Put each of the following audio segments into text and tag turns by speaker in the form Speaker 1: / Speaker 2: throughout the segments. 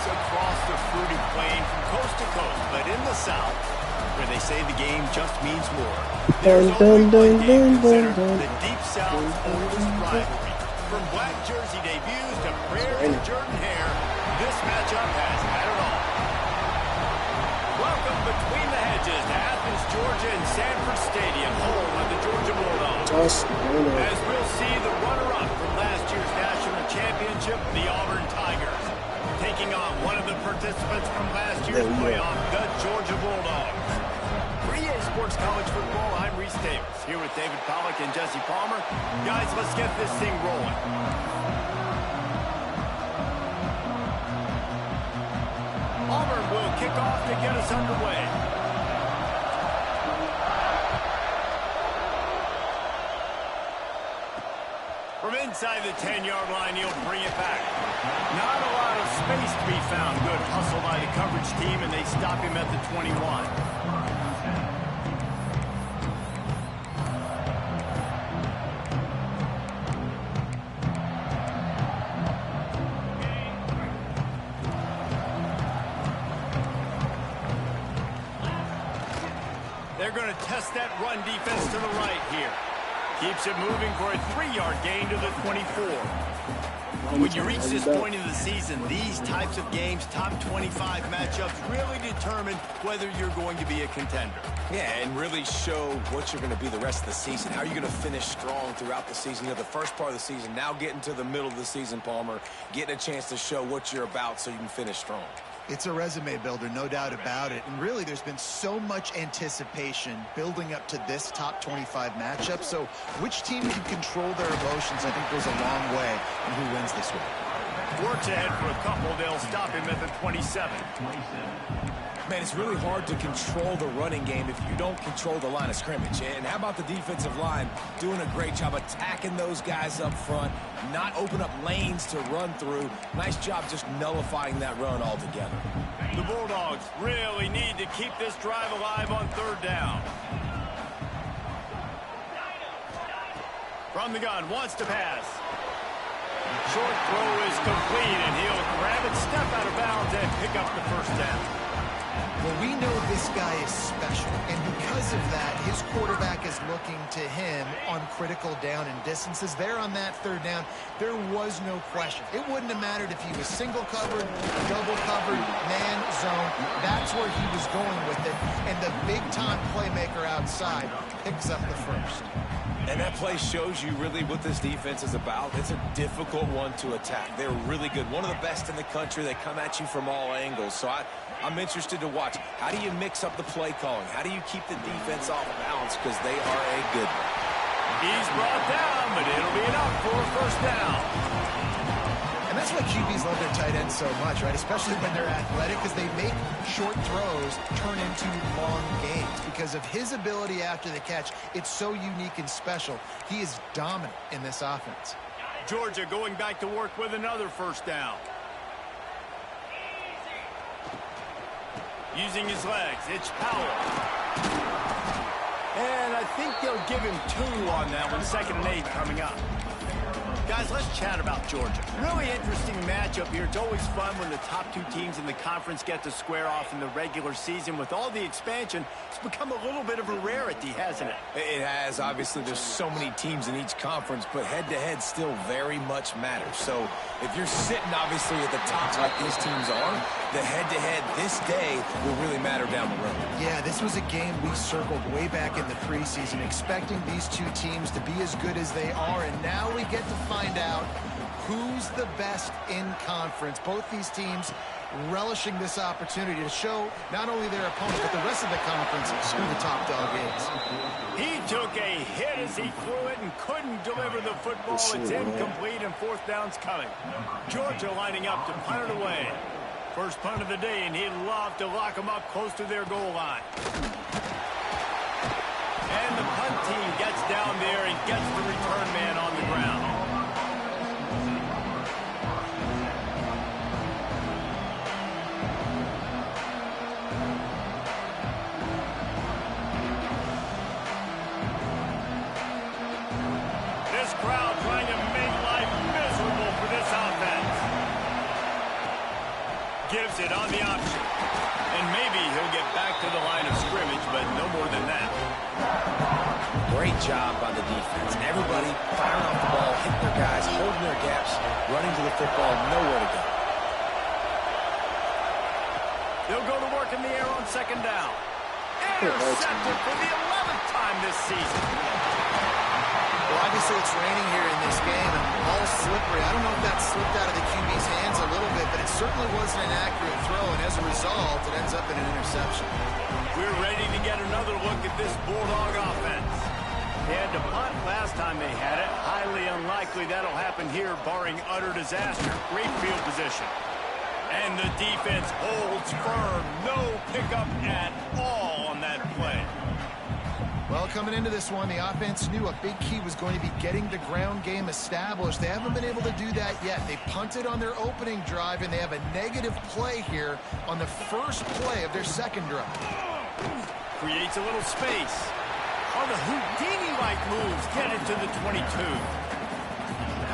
Speaker 1: across the fruity plain from coast to coast, but in the South, where they say the game just means more, there's only one game considered the Deep South's oldest rivalry. From black jersey debuts to prayers and Jordan hair, this matchup has had it all. Welcome between the hedges to Athens, Georgia, and Sanford Stadium, home of the Georgia Bulldogs. As we'll see the runner-up from last year's national championship, the Auburn Tigers, taking on one of the participants from last year's playoff, the Georgia Bulldogs. For EA Sports College Football, I'm Reese Davis, here with David Pollack and Jesse Palmer. Guys, let's get this thing rolling. Auburn will kick off to get us underway. From inside the 10-yard line, he'll bring it back. Not a lot of space to be found. Good hustle by the coverage team, and they stop him at the 21. They're going to test that run defense to the right here. Keeps it moving for a 3-yard gain to the 24. When you reach this point in the season, these types of games, top 25 matchups, really determine whether you're going to be a contender.
Speaker 2: Yeah, and really show what you're going to be the rest of the season. How are you going to finish strong throughout the season? You know, the first part of the season, now getting to the middle of the season, Palmer, getting a chance to show what you're about so you can finish strong.
Speaker 3: It's a resume builder, no doubt about it. And really, there's been so much anticipation building up to this top 25 matchup. So which team can control their emotions, I think, goes a long way in who wins this one.
Speaker 1: Works ahead for a couple. They'll stop him at the 27.
Speaker 2: Man, it's really hard to control the running game if you don't control the line of scrimmage. And how about the defensive line doing a great job attacking those guys up front, not open up lanes to run through. Nice job just nullifying that run altogether.
Speaker 1: The Bulldogs really need to keep this drive alive on 3rd down. From the gun, wants to pass. Short throw is complete, and he'll grab it, step out of bounds, and pick up the 1st down.
Speaker 3: Well, we know this guy is special, and because of that, his quarterback is looking to him on critical down and distances. There on that 3rd down, there was no question. It wouldn't have mattered if he was single covered, double covered, man, zone. That's where he was going with it, and the big-time playmaker outside picks up the 1st.
Speaker 2: And that play shows you really what this defense is about. It's a difficult one to attack. They're really good. One of the best in the country. They come at you from all angles. So I'm interested to watch. How do you mix up the play calling? How do you keep the defense off balance? Because they are a good one.
Speaker 1: He's brought down, but it'll be enough for a 1st down.
Speaker 3: And that's why QBs love their tight ends so much, right? Especially when they're athletic, because they make short throws turn into long gains. Because of his ability after the catch, it's so unique and special. He is dominant in this offense.
Speaker 1: Georgia going back to work with another 1st down. Using his legs, it's Powell. And I think they'll give him 2 on that one. 2nd and 8 coming up. Guys, let's chat about Georgia. Really interesting matchup here. It's always fun when the top 2 teams in the conference get to square off in the regular season. With all the expansion, it's become a little bit of a rarity, hasn't it?
Speaker 2: It has. Obviously, there's so many teams in each conference, but head-to-head still very much matters. So if you're sitting, obviously, at the top like these teams are, the head-to-head this day will really matter down the road.
Speaker 3: Yeah, this was a game we circled way back in the preseason, expecting these 2 teams to be as good as they are, and now we get to find out who's the best in conference. Both these teams relishing this opportunity to show not only their opponents, but the rest of the conference who the top dog is.
Speaker 1: He took a hit as he threw it and couldn't deliver the football. It's incomplete, and 4th down's coming. Georgia lining up to punt it away. First punt of the day, and he'd love to lock them up close to their goal line. And the punt team gets down there and gets the return man on the ground. This crowd trying to make life miserable for this offense. Get more than that.
Speaker 2: Great job by the defense. Everybody firing off the ball, hitting their guys, holding their gaps, running to the football, nowhere to go.
Speaker 1: They'll go to work in the air on second down. Intercepted for the 11th time this season.
Speaker 3: Well, obviously it's raining here in this game, and all slippery. I don't know if that slipped out of the QB's hands a little bit, but it certainly wasn't an accurate throw, and as a result, it ends up in an interception.
Speaker 1: We're ready to get another look at this Bulldog offense. They had to punt last time they had it. Highly unlikely that'll happen here, barring utter disaster. Great field position. And the defense holds firm. No pickup at all on that play.
Speaker 3: Well, coming into this one, the offense knew a big key was going to be getting the ground game established. They haven't been able to do that yet. They punted on their opening drive, and they have a negative play here on the first play of their second drive.
Speaker 1: Creates a little space. On the Houdini-like moves, get it to the 22.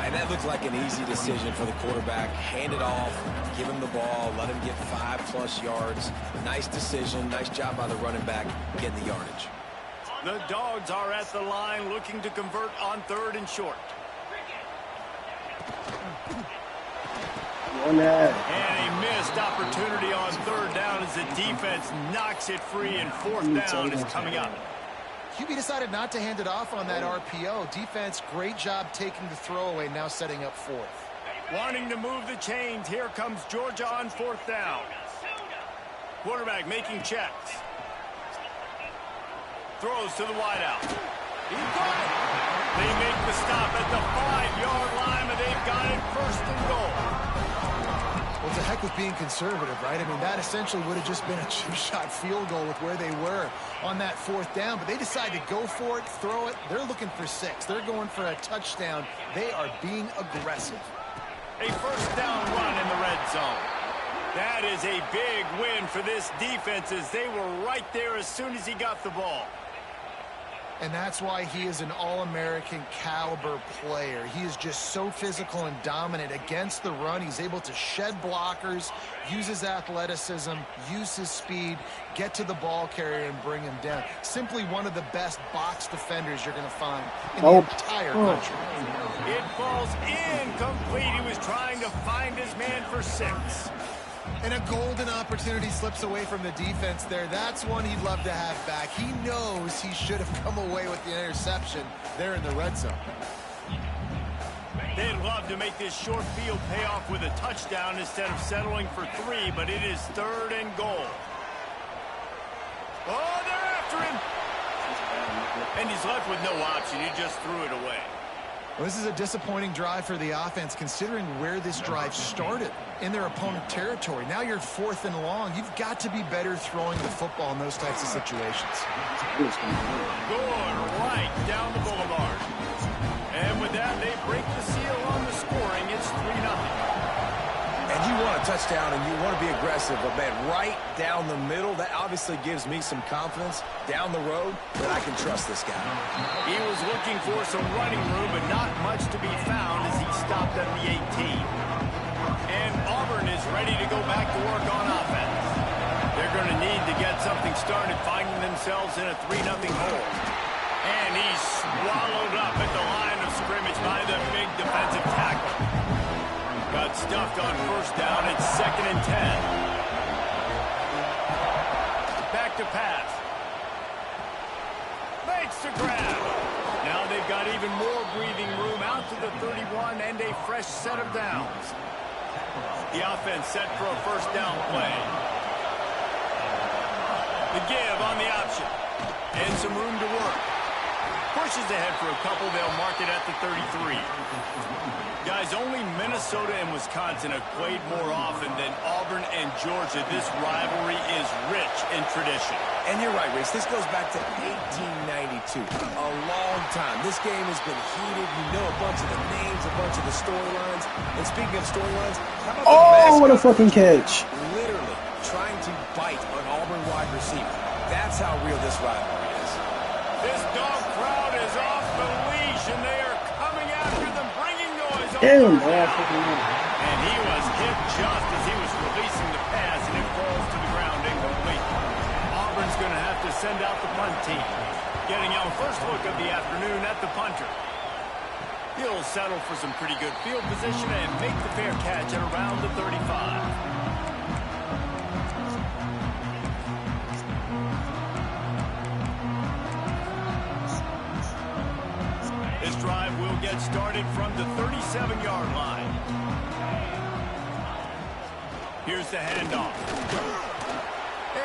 Speaker 2: And that looked like an easy decision for the quarterback. Hand it off, give him the ball, let him get 5+ yards. Nice decision, nice job by the running back getting the yardage.
Speaker 1: The Dogs are at the line looking to convert on 3rd and short. And a missed opportunity on 3rd down as the defense knocks it free, and 4th down is coming up.
Speaker 3: QB decided not to hand it off on that RPO. Defense, great job taking the throwaway, now setting up 4th.
Speaker 1: Wanting to move the chains, here comes Georgia on 4th down. Quarterback making checks. Throws to the wideout. He got it. They make the stop at the 5-yard line, and they've got it 1st and goal.
Speaker 3: Well, it's a heck with being conservative, right? I mean, that essentially would have just been a chip-shot field goal with where they were on that 4th down. But they decide to go for it, throw it. They're looking for 6. They're going for a touchdown. They are being aggressive.
Speaker 1: A 1st down run in the red zone. That is a big win for this defense, as they were right there as soon as he got the ball.
Speaker 3: And that's why he is an all-American caliber player. He is just so physical and dominant against the run. He's able to shed blockers, use his athleticism, use his speed, get to the ball carrier and bring him down. Simply one of the best box defenders you're going to find in the entire country.
Speaker 1: It falls incomplete. He was trying to find his man for 6.
Speaker 3: And a golden opportunity slips away from the defense there. That's one he'd love to have back. He knows he should have come away with the interception there in the red zone.
Speaker 1: They'd love to make this short field pay off with a touchdown instead of settling for 3, but it is 3rd and goal. Oh, they're after him. And he's left with no option. He just threw it away.
Speaker 3: Well, this is a disappointing drive for the offense, considering where this drive started in their opponent territory. Now you're 4th and long. You've got to be better throwing the football in those types of situations.
Speaker 1: Going right down the boulevard. And with that, they break the seal on the scoring. It's 3-0.
Speaker 2: And you want a touchdown and you want to be aggressive, but man, right down the middle, that obviously gives me some confidence down the road that I can trust this guy.
Speaker 1: He was looking for some running room, but not much to be found as he stopped at the 18. And Auburn is ready to go back to work on offense. They're going to need to get something started, finding themselves in a 3-0 hole. And he's swallowed up at the line of scrimmage by the big defensive tackle. Got stuffed on 1st down. It's 2nd and 10. Back to pass. Makes the grab. Now they've got even more breathing room out to the 31 and a fresh set of downs. The offense set for a 1st down play. The give on the option. And some room to work. Pushes ahead for a couple. They'll mark it at the 33. Guys, only Minnesota and Wisconsin have played more often than Auburn and Georgia. This rivalry is rich in tradition.
Speaker 2: And you're right, Reese. This goes back to 1892. A long time. This game has been heated. You know a bunch of the names, a bunch of the storylines. And speaking of storylines, how about the mascot?
Speaker 4: What a fucking catch.
Speaker 2: Literally trying to bite an Auburn wide receiver. That's how real this rivalry is.
Speaker 1: This dog crowd is off the leash, and they are coming after them, bringing noise over.
Speaker 4: Damn,
Speaker 1: And he was hit just as he was releasing the pass, and it falls to the ground incomplete. Auburn's going to have to send out the punt team. Getting our first look of the afternoon at the punter. He'll settle for some pretty good field position and make the fair catch at around the 35. This drive will get started from the 37-yard line. Here's the handoff.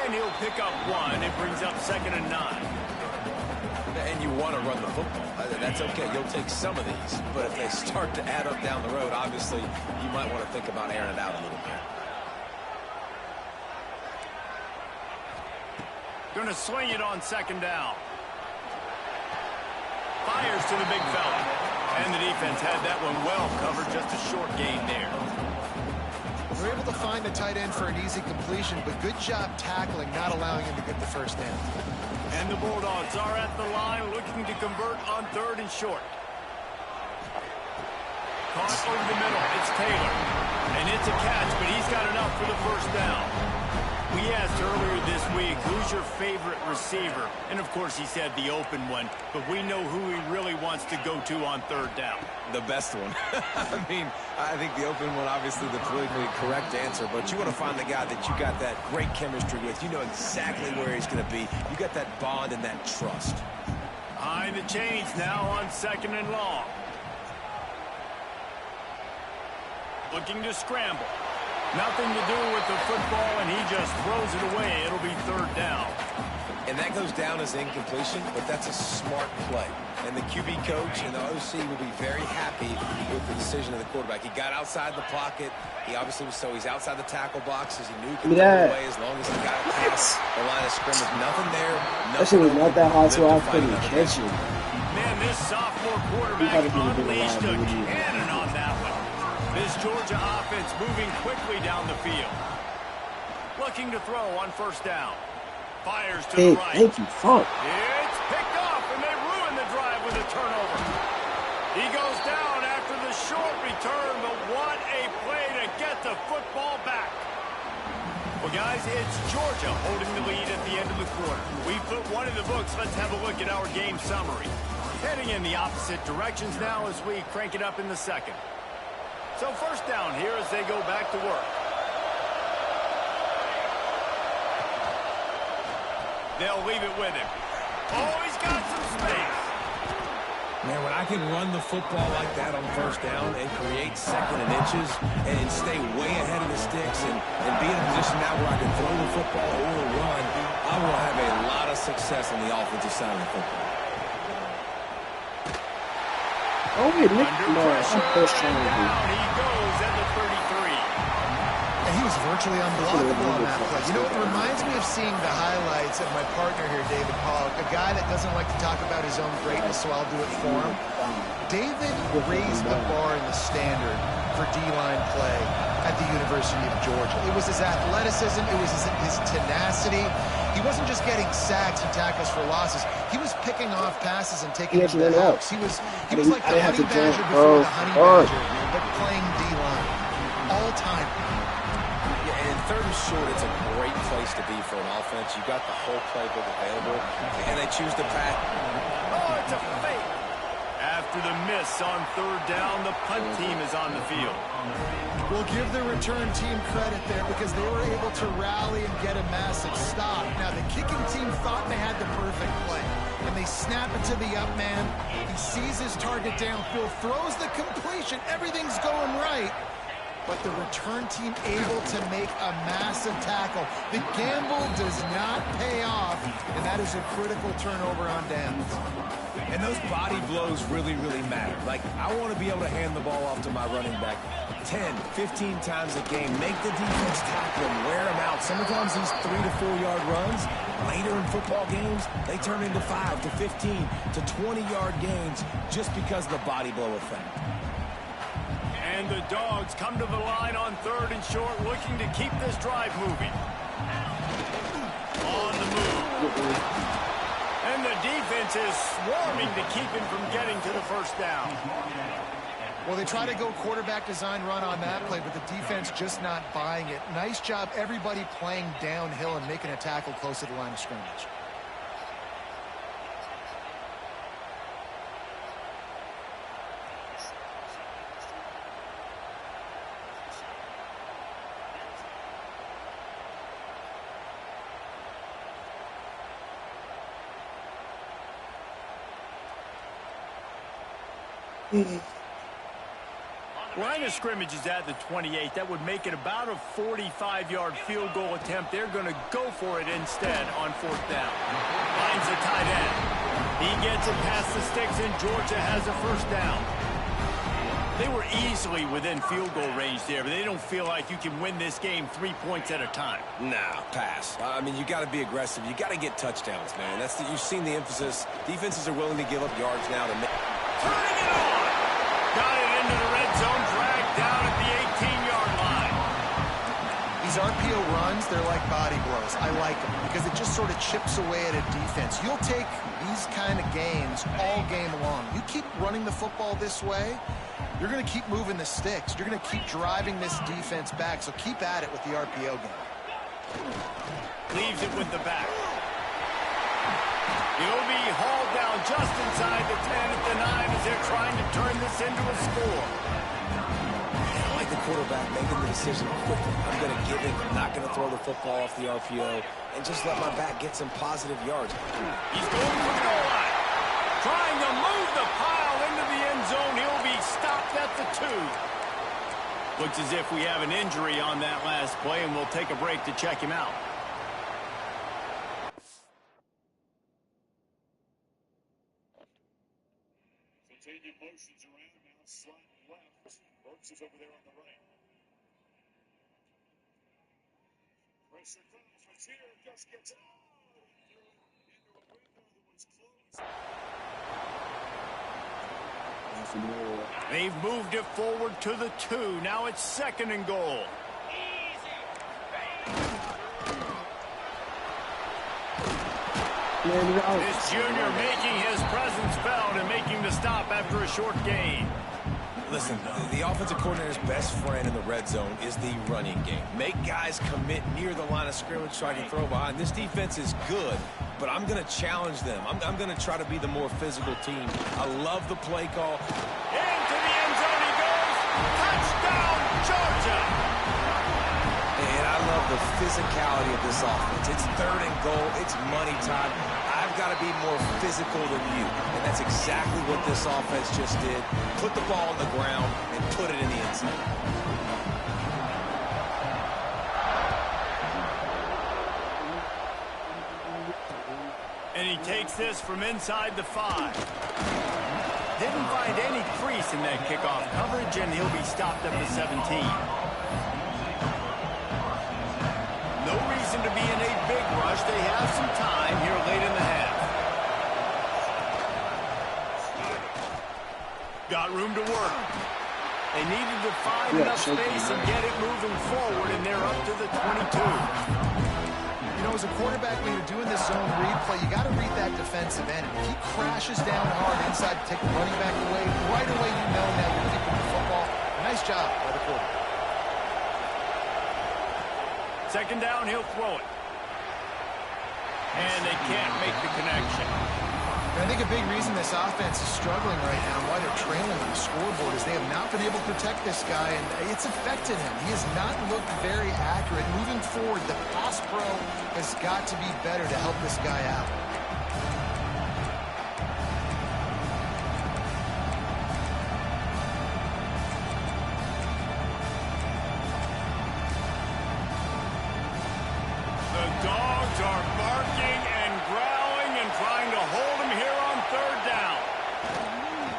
Speaker 1: And he'll pick up one. It brings up 2nd and 9.
Speaker 2: And you want to run the football. That's okay. You'll take some of these. But if they start to add up down the road, obviously, you might want to think about airing it out a little bit.
Speaker 1: Going to swing it on 2nd down. Fires to the big fella. And the defense had that one well covered. Just a short gain there.
Speaker 3: They're able to find the tight end for an easy completion, but good job tackling, not allowing him to get the first down.
Speaker 1: And the Bulldogs are at the line looking to convert on 3rd and short. Caught over the middle. It's Taylor. And it's a catch, but he's got enough for the first down. We asked earlier this week, who's your favorite receiver? And, of course, he said the open one. But we know who he really wants to go to on 3rd down.
Speaker 2: The best one. I mean, I think the open one, obviously the politically correct answer, but you want to find the guy that you got that great chemistry with. You know exactly where he's going to be. You got that bond and that trust.
Speaker 1: Behind the chains now on 2nd and long. Looking to scramble. Nothing to do with the football, and he just throws it away. It'll be 3rd down.
Speaker 2: And that goes down as incompletion, but that's a smart play. And the QB coach and the OC will be very happy with the decision of the quarterback. He got outside the pocket. He obviously was he's outside the tackle boxes. He knew he could throw away as long as he got past the line of scrimmage. Nothing there.
Speaker 4: That shit was not that hard, so I couldn't catch it.
Speaker 1: Man, this sophomore quarterback unleashed a cannon on that one. This Georgia offense moving quickly down the field. Looking to throw on 1st down. Fires to the right.
Speaker 4: Thank you, fuck.
Speaker 1: It's picked off, and they ruin the drive with a turnover. He goes down after the short return, but what a play to get the football back. Well, guys, it's Georgia holding the lead at the end of the quarter. We put one in the books. Let's have a look at our game summary. Heading in the opposite directions now as we crank it up in the 2nd. So 1st down here as they go back to work. They'll leave it with him. Oh, he's got some space.
Speaker 2: Man, when I can run the football like that on 1st down and create 2nd and inches and stay way ahead of the sticks and be in a position now where I can throw the football or run, I will have a lot of success on the offensive side of the football.
Speaker 4: Oh, wait, Nick. No, I'm first trying to do.
Speaker 1: He goes at the 33.
Speaker 3: And he was virtually unblockable on that play. You know, it reminds me of seeing the highlights of my partner here, David Pollock, a guy that doesn't like to talk about his own greatness, so I'll do it for him. David raised the bar in the standard for D-line play at the University of Georgia. It was his athleticism. It was his tenacity. He wasn't just getting sacks and tackles for losses. He was picking off passes and taking them to the house. He was like the honey badger before the honey badger, but playing D-line all time.
Speaker 2: Yeah, and 3rd and short, it's a great place to be for an offense. You've got the whole playbook available, and they choose to pack.
Speaker 1: Oh, it's a fake. After the miss on 3rd down, the punt team is on the field.
Speaker 3: We'll give the return team credit there because they were able to rally and get a massive stop. Now, the kicking team thought they had the perfect play, and they snap it to the up man. He sees his target downfield, throws the completion. Everything's going right. But the return team able to make a massive tackle. The gamble does not pay off, and that is a critical turnover on downs.
Speaker 2: And those body blows really, really matter. Like, I want to be able to hand the ball off to my running back 10, 15 times a game. Make the defense tackle him, wear him out. Sometimes these 3 to 4 yard runs, later in football games, they turn into 5 to 15 to 20 yard gains just because of the body blow effect.
Speaker 1: And the Dogs come to the line on 3rd and short, looking to keep this drive moving. On the move. And the defense is swarming to keep him from getting to the 1st down.
Speaker 3: Well, they try to go quarterback design run on that play, but the defense just not buying it. Nice job, everybody playing downhill and making a tackle close to the line of scrimmage.
Speaker 1: Line of scrimmage is at the 28. That would make it about a 45-yard field goal attempt. They're going to go for it instead on 4th down. Finds the tight end. He gets it past the sticks, and Georgia has a 1st down. They were easily within field goal range there, but they don't feel like you can win this game 3 points at a time.
Speaker 2: Nah, pass. I mean, you got to be aggressive. You got to get touchdowns, man. You've seen the emphasis. Defenses are willing to give up yards now to make.
Speaker 1: Turning it on. Got it into the red zone, dragged down at the 18-yard line.
Speaker 3: These RPO runs, they're like body blows. I like them because it just sort of chips away at a defense. You'll take these kind of games all game long. You keep running the football this way, you're going to keep moving the sticks. You're going to keep driving this defense back, so keep at it with the RPO game.
Speaker 1: Leaves it with the back. He'll be hauled down just inside the 10 at the 9 as they're trying to turn this into a score.
Speaker 2: I like the quarterback making the decision quickly. I'm going to give it. I'm not going to throw the football off the RPO and just let my back get some positive yards.
Speaker 1: He's going for the goal line. Trying to move the pile into the end zone. He'll be stopped at the 2. Looks as if we have an injury on that last play, and we'll take a break to check him out.
Speaker 5: Motions around now, slide left. Brooks is over there on the right. Pressure comes. Rozier just gets it all into a window that was closed.
Speaker 1: They've moved it forward to the 2. Now it's 2nd and goal. This junior making his presence felt and making the stop after a short gain.
Speaker 2: Listen, the offensive coordinator's best friend in the red zone is the running game. Make guys commit near the line of scrimmage so I can throw behind. This defense is good, but I'm going to challenge them. I'm going to try to be the more physical team. I love the play call.
Speaker 1: Into the end zone he goes. Touchdown, Georgia!
Speaker 2: And I love the physicality of this offense. It's 3rd and goal. It's money time. I've got to be more physical than you. And that's exactly what this offense just did. Put the ball on the ground and put it in the end zone.
Speaker 1: And he takes this from inside the 5. Didn't find any crease in that kickoff coverage, and he'll be stopped at the 17. No reason to be in a big rush. They have some time here late in the half. Got room to work. They needed to find enough space and get it moving forward, and they're up to the 22.
Speaker 3: You know, as a quarterback, when you're doing this zone read play, you got to read that defensive end. If he crashes down hard inside to take the running back away, right away you know now you're keeping the football. Nice job by the quarterback.
Speaker 1: 2nd down, he'll throw it. And they can't make the connection.
Speaker 3: And I think a big reason this offense is struggling right now and why they're trailing on the scoreboard is they have not been able to protect this guy, and it's affected him. He has not looked very accurate. Moving forward, the pass pro has got to be better to help this guy out.
Speaker 1: The dogs are barking and growling and trying to hold him here on 3rd down.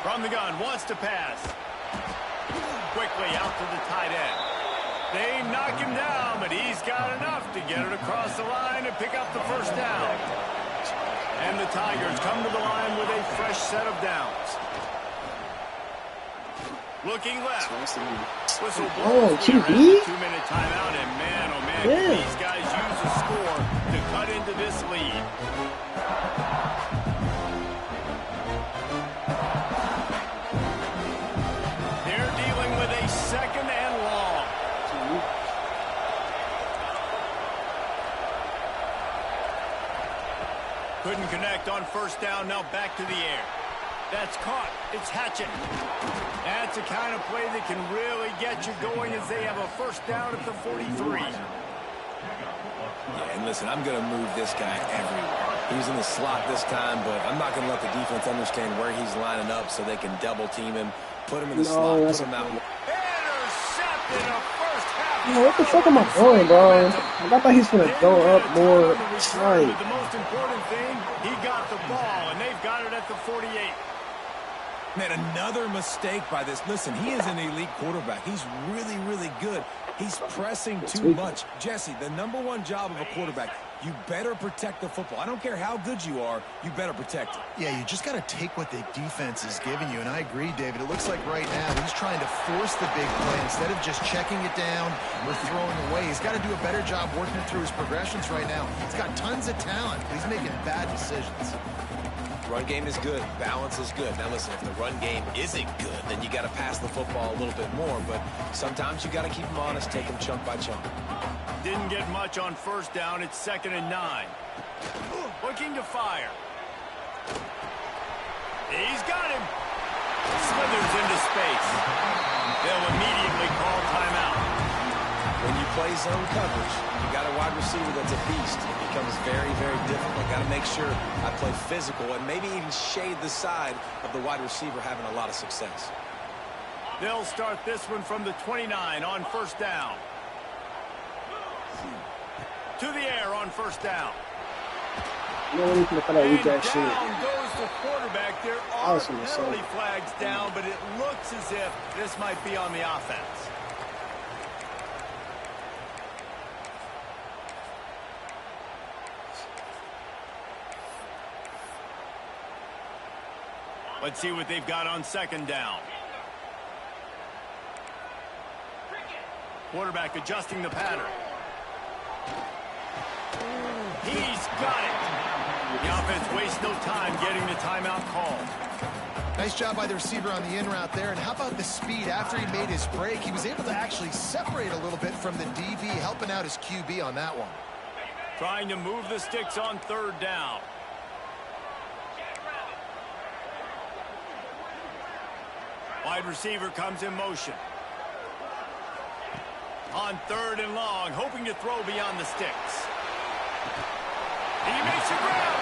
Speaker 1: From the gun, wants to pass. Quickly out to the tight end. They knock him down, but he's got enough to get it across the line and pick up the 1st down. And the Tigers come to the line with a fresh set of downs. Looking left. Whistle blows. 2-minute timeout, and man, oh man, these guys use the score to cut into this lead. Couldn't connect on first down. Now back to the air. That's caught. It's Hatchett. That's the kind of play that can really get you going as they have a first down at the 43.
Speaker 2: Yeah, and listen, I'm going to move this guy everywhere. He's in the slot this time, but I'm not going to let the defense understand where he's lining up so they can double team him, put him in the slot, put him out.
Speaker 1: Intercepted a first half.
Speaker 4: Yo, what the fuck am I doing, bro? I thought he's gonna go up more. Right.
Speaker 1: The most important thing, he got the ball, and they've got it at the 48.
Speaker 2: Man, another mistake by this. Listen, he is an elite quarterback. He's really, really good. He's pressing too much. Jesse, the #1 job of a quarterback, you better protect the football. I don't care how good you are, you better protect it.
Speaker 3: Yeah, you just got to take what the defense is giving you, and I agree, David. It looks like right now he's trying to force the big play instead of just checking it down or throwing away. He's got to do a better job working through his progressions right now. He's got tons of talent, but he's making bad decisions.
Speaker 2: Run game is good. Balance is good. Now, listen, if the run game isn't good, then you got to pass the football a little bit more. But sometimes you got to keep them honest, take them chunk by chunk.
Speaker 1: Didn't get much on first down. It's 2nd and 9. Looking to fire. He's got him. Slithers into space. They'll immediately call timeout.
Speaker 2: When you play zone coverage, you got a wide receiver that's a beast. It becomes very, very difficult. Got to make sure I play physical and maybe even shade the side of the wide receiver having a lot of success.
Speaker 1: They'll start this one from the 29 on first down. To the air on first down.
Speaker 4: You know, anything about that weak ass shit.
Speaker 1: Down goes the quarterback. There are penalty flags down, but it looks as if this might be on the offense. Let's see what they've got on second down. Quarterback adjusting the pattern. He's got it. The offense wastes no time getting the timeout call.
Speaker 3: Nice job by the receiver on the in route there. And how about the speed? After he made his break, he was able to actually separate a little bit from the DB, helping out his QB on that one.
Speaker 1: Trying to move the sticks on third down. Wide receiver comes in motion. On 3rd and long, hoping to throw beyond the sticks. He makes a grab.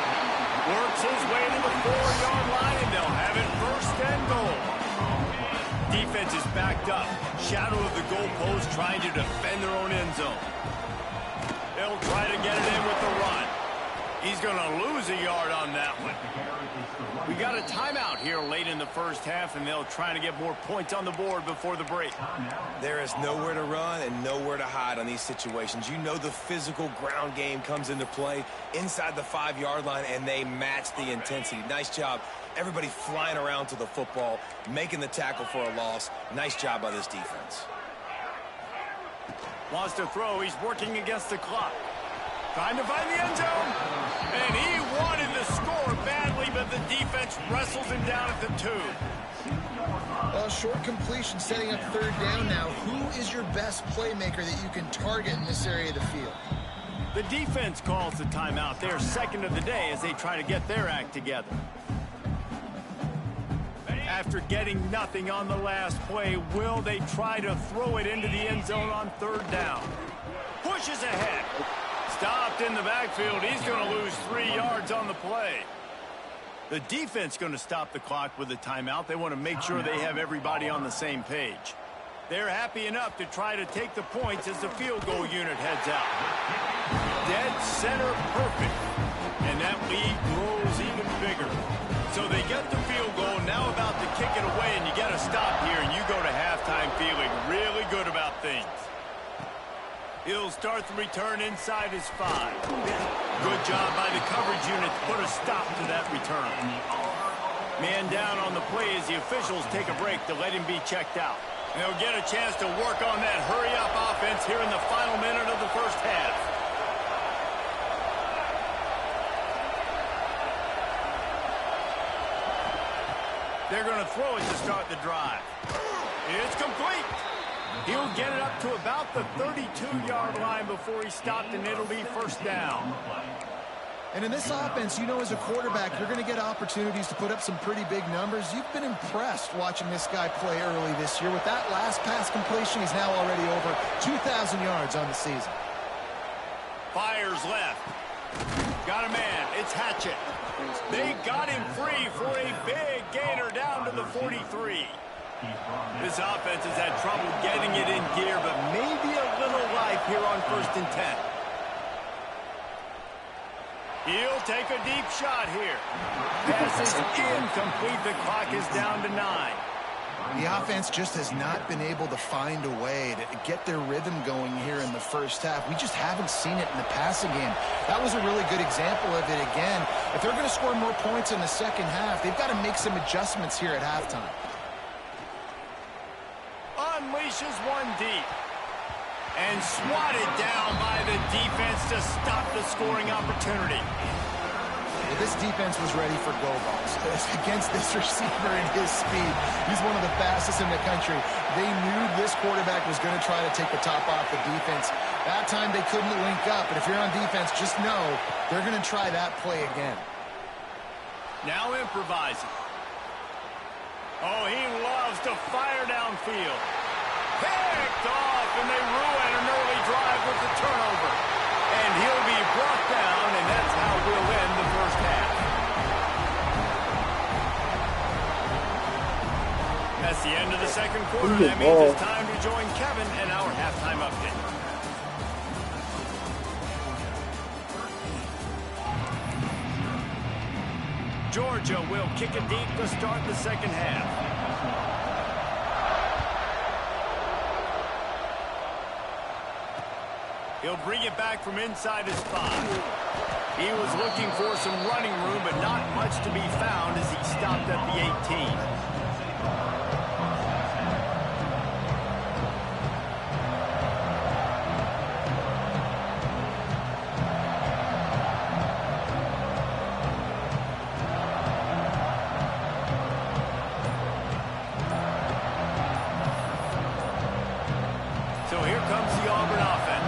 Speaker 1: Works his way to the 4-yard line, and they'll have it 1st and goal. Defense is backed up. Shadow of the goalpost trying to defend their own end zone. They'll try to get it in with the run. He's going to lose a yard on that one. We got a timeout here late in the first half, and they'll try to get more points on the board before the break.
Speaker 2: There is nowhere to run and nowhere to hide on these situations. You know the physical ground game comes into play inside the 5-yard line, and they match the intensity. Nice job. Everybody flying around to the football, making the tackle for a loss. Nice job by this defense.
Speaker 1: Wants to throw. He's working against the clock. Trying to find the end zone. And he wanted the score badly, but the defense wrestles him down at the 2.
Speaker 3: Short completion setting up 3rd down now. Who is your best playmaker that you can target in this area of the field?
Speaker 1: The defense calls the timeout. They're 2nd of the day as they try to get their act together. After getting nothing on the last play, will they try to throw it into the end zone on 3rd down? Pushes ahead. Stopped in the backfield. He's going to lose 3 yards on the play. The defense going to stop the clock with a timeout. They want to make sure they have everybody on the same page. They're happy enough to try to take the points as the field goal unit heads out. Dead center perfect. And that lead grows even bigger. So they get the field goal, now about to kick it away, and you get a stop here, and you go to halftime feeling really good about things. He'll start the return inside his 5. Good job by the coverage unit to put a stop to that return. Man down on the play as the officials take a break to let him be checked out. And they'll get a chance to work on that hurry-up offense here in the final minute of the first half. They're going to throw it to start the drive. It's complete. He'll get it up to about the 32-yard line before he stopped, and it'll be 1st down.
Speaker 3: And in this offense, you know, as a quarterback, you're going to get opportunities to put up some pretty big numbers. You've been impressed watching this guy play early this year. With that last pass completion, he's now already over 2,000 yards on the season.
Speaker 1: Fires left. Got a man. It's Hatchett. They got him free for a big gainer down to the 43. This offense has had trouble getting it in gear, but maybe a little life here on 1st and 10. He'll take a deep shot here. Pass is incomplete. The clock is down to 9.
Speaker 3: The offense just has not been able to find a way to get their rhythm going here in the first half. We just haven't seen it in the passing game. That was a really good example of it again. If they're going to score more points in the second half, they've got to make some adjustments here at halftime.
Speaker 1: Unleashes one deep. And swatted down by the defense to stop the scoring opportunity.
Speaker 3: Well, this defense was ready for go balls against this receiver and his speed. He's one of the fastest in the country. They knew this quarterback was going to try to take the top off the defense. That time they couldn't link up, but if you're on defense, just know they're going to try that play again.
Speaker 1: Now improvising. Oh, he loves to fire downfield. Picked off, and they ruin an early drive with the turnover. And he'll be brought down, and that's how we'll end the first half. That's the end of the second quarter. That means it's time to join Kevin in our halftime update. Georgia will kick it deep to start the second half. He'll bring it back from inside his 5. He was looking for some running room, but not much to be found as he stopped at the 18. So here comes the Auburn offense.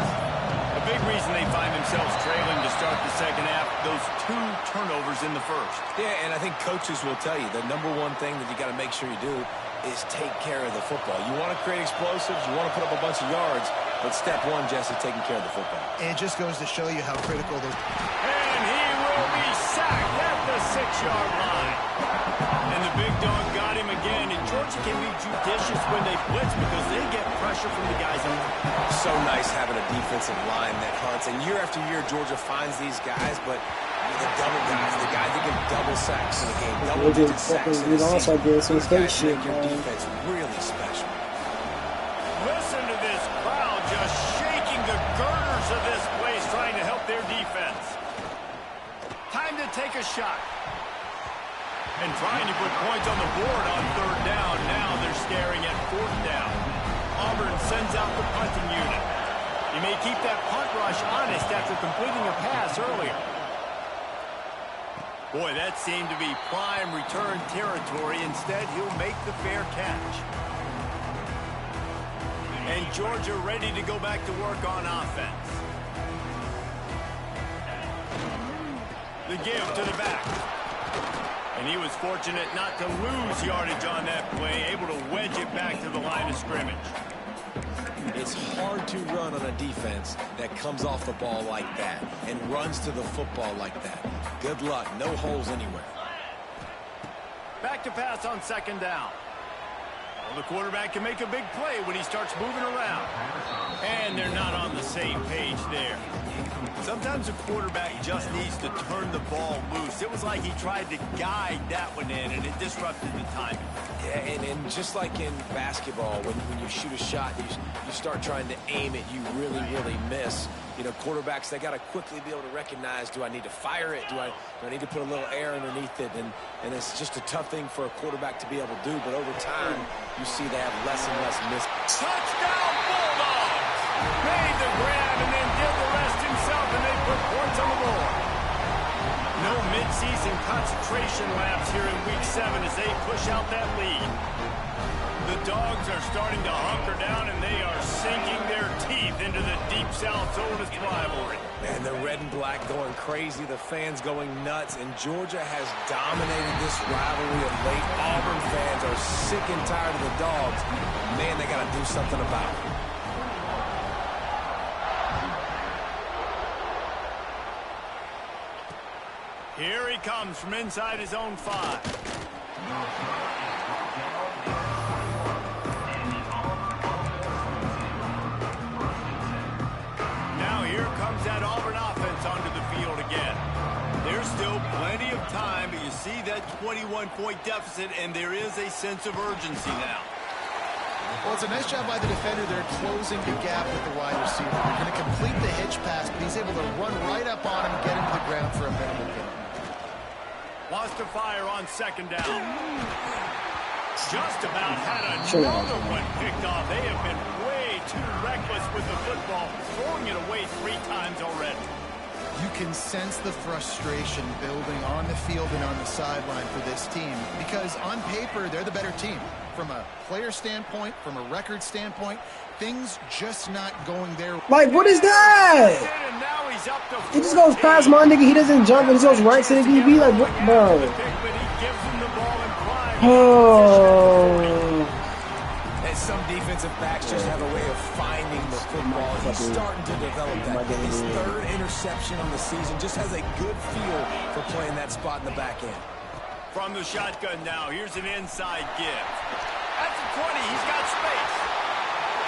Speaker 1: A big reason they find themselves trailing to start the second half, those 2 turnovers in the first.
Speaker 2: Yeah, and I think coaches will tell you the number one thing that you got to make sure you do is take care of the football. You want to create explosives, you want to put up a bunch of yards, but step one, Jesse, taking care of the football.
Speaker 3: And it just goes to show you how critical those...
Speaker 1: And he will be sacked at the 6-yard line. And the big dog got him again, and Georgia can be judicious when they blitz because they get pressure from the guys in front.
Speaker 2: So nice having a defensive line that hunts, and year after year, Georgia finds these guys, but the double guys, the guys that get double sacks in the game, double-digit sacks in the season, those guys make your defense really special.
Speaker 1: Listen to this crowd just shaking the girders of this place, trying to help their defense. Time to take a shot. And trying to put points on the board on 3rd down. Now they're staring at 4th down. Auburn sends out the punting unit. He may keep that punt rush honest after completing a pass earlier. Boy, that seemed to be prime return territory. Instead, he'll make the fair catch. And Georgia ready to go back to work on offense. The give to the back. And he was fortunate not to lose yardage on that play, able to wedge it back to the line of scrimmage.
Speaker 2: It's hard to run on a defense that comes off the ball like that and runs to the football like that. Good luck. No holes anywhere.
Speaker 1: Back to pass on 2nd down. Well, the quarterback can make a big play when he starts moving around. And they're not on the same page there. Sometimes a quarterback just needs to turn the ball loose. It was like he tried to guide that one in, and it disrupted the timing.
Speaker 2: Yeah, and just like in basketball, when you shoot a shot, you start trying to aim it, you really, really miss. You know, quarterbacks, they got to quickly be able to recognize, do I need to fire it? Do I need to put a little air underneath it? And it's just a tough thing for a quarterback to be able to do. But over time, you see they have less and less miss.
Speaker 1: Touchdown, Bulldogs! Made the grab and then did the rest himself, and they put points on the board. No midseason concentration laps here in Week 7 as they push out that lead. The Dogs are starting to hunker down, and they are sinking their teeth into the Deep South's oldest rivalry.
Speaker 2: And the red and black going crazy, the fans going nuts, and Georgia has dominated this rivalry of late. Auburn fans are sick and tired of the dogs. Man, they got to do something about it.
Speaker 1: Here he comes from inside his own 5. That Auburn offense onto the field again. There's still plenty of time, but you see that 21-point deficit, and there is a sense of urgency now.
Speaker 3: Well, it's a nice job by the defender there closing the gap with the wide receiver. They're going to complete the hitch pass, but he's able to run right up on him and get him to the ground for a minimal gain.
Speaker 1: Wants to fire on second down. Just about had another one picked off. They have been way too reckless with the football, throwing it away 3 times already.
Speaker 3: You can sense the frustration building on the field and on the sideline for this team because on paper, they're the better team. From a player standpoint, from a record standpoint, things just not going their way.
Speaker 4: Like, what is that?
Speaker 1: And now he's up to 14.
Speaker 4: He just goes past my nigga. He doesn't jump and he goes right to the DB. Like, what, bro? Oh.
Speaker 2: And some defensive backs just have a way of finding the football. He's starting to develop that. His 3rd interception on the season just has a good feel for playing that spot in the back end.
Speaker 1: From the shotgun now, here's an inside give. At the 20, he's got space.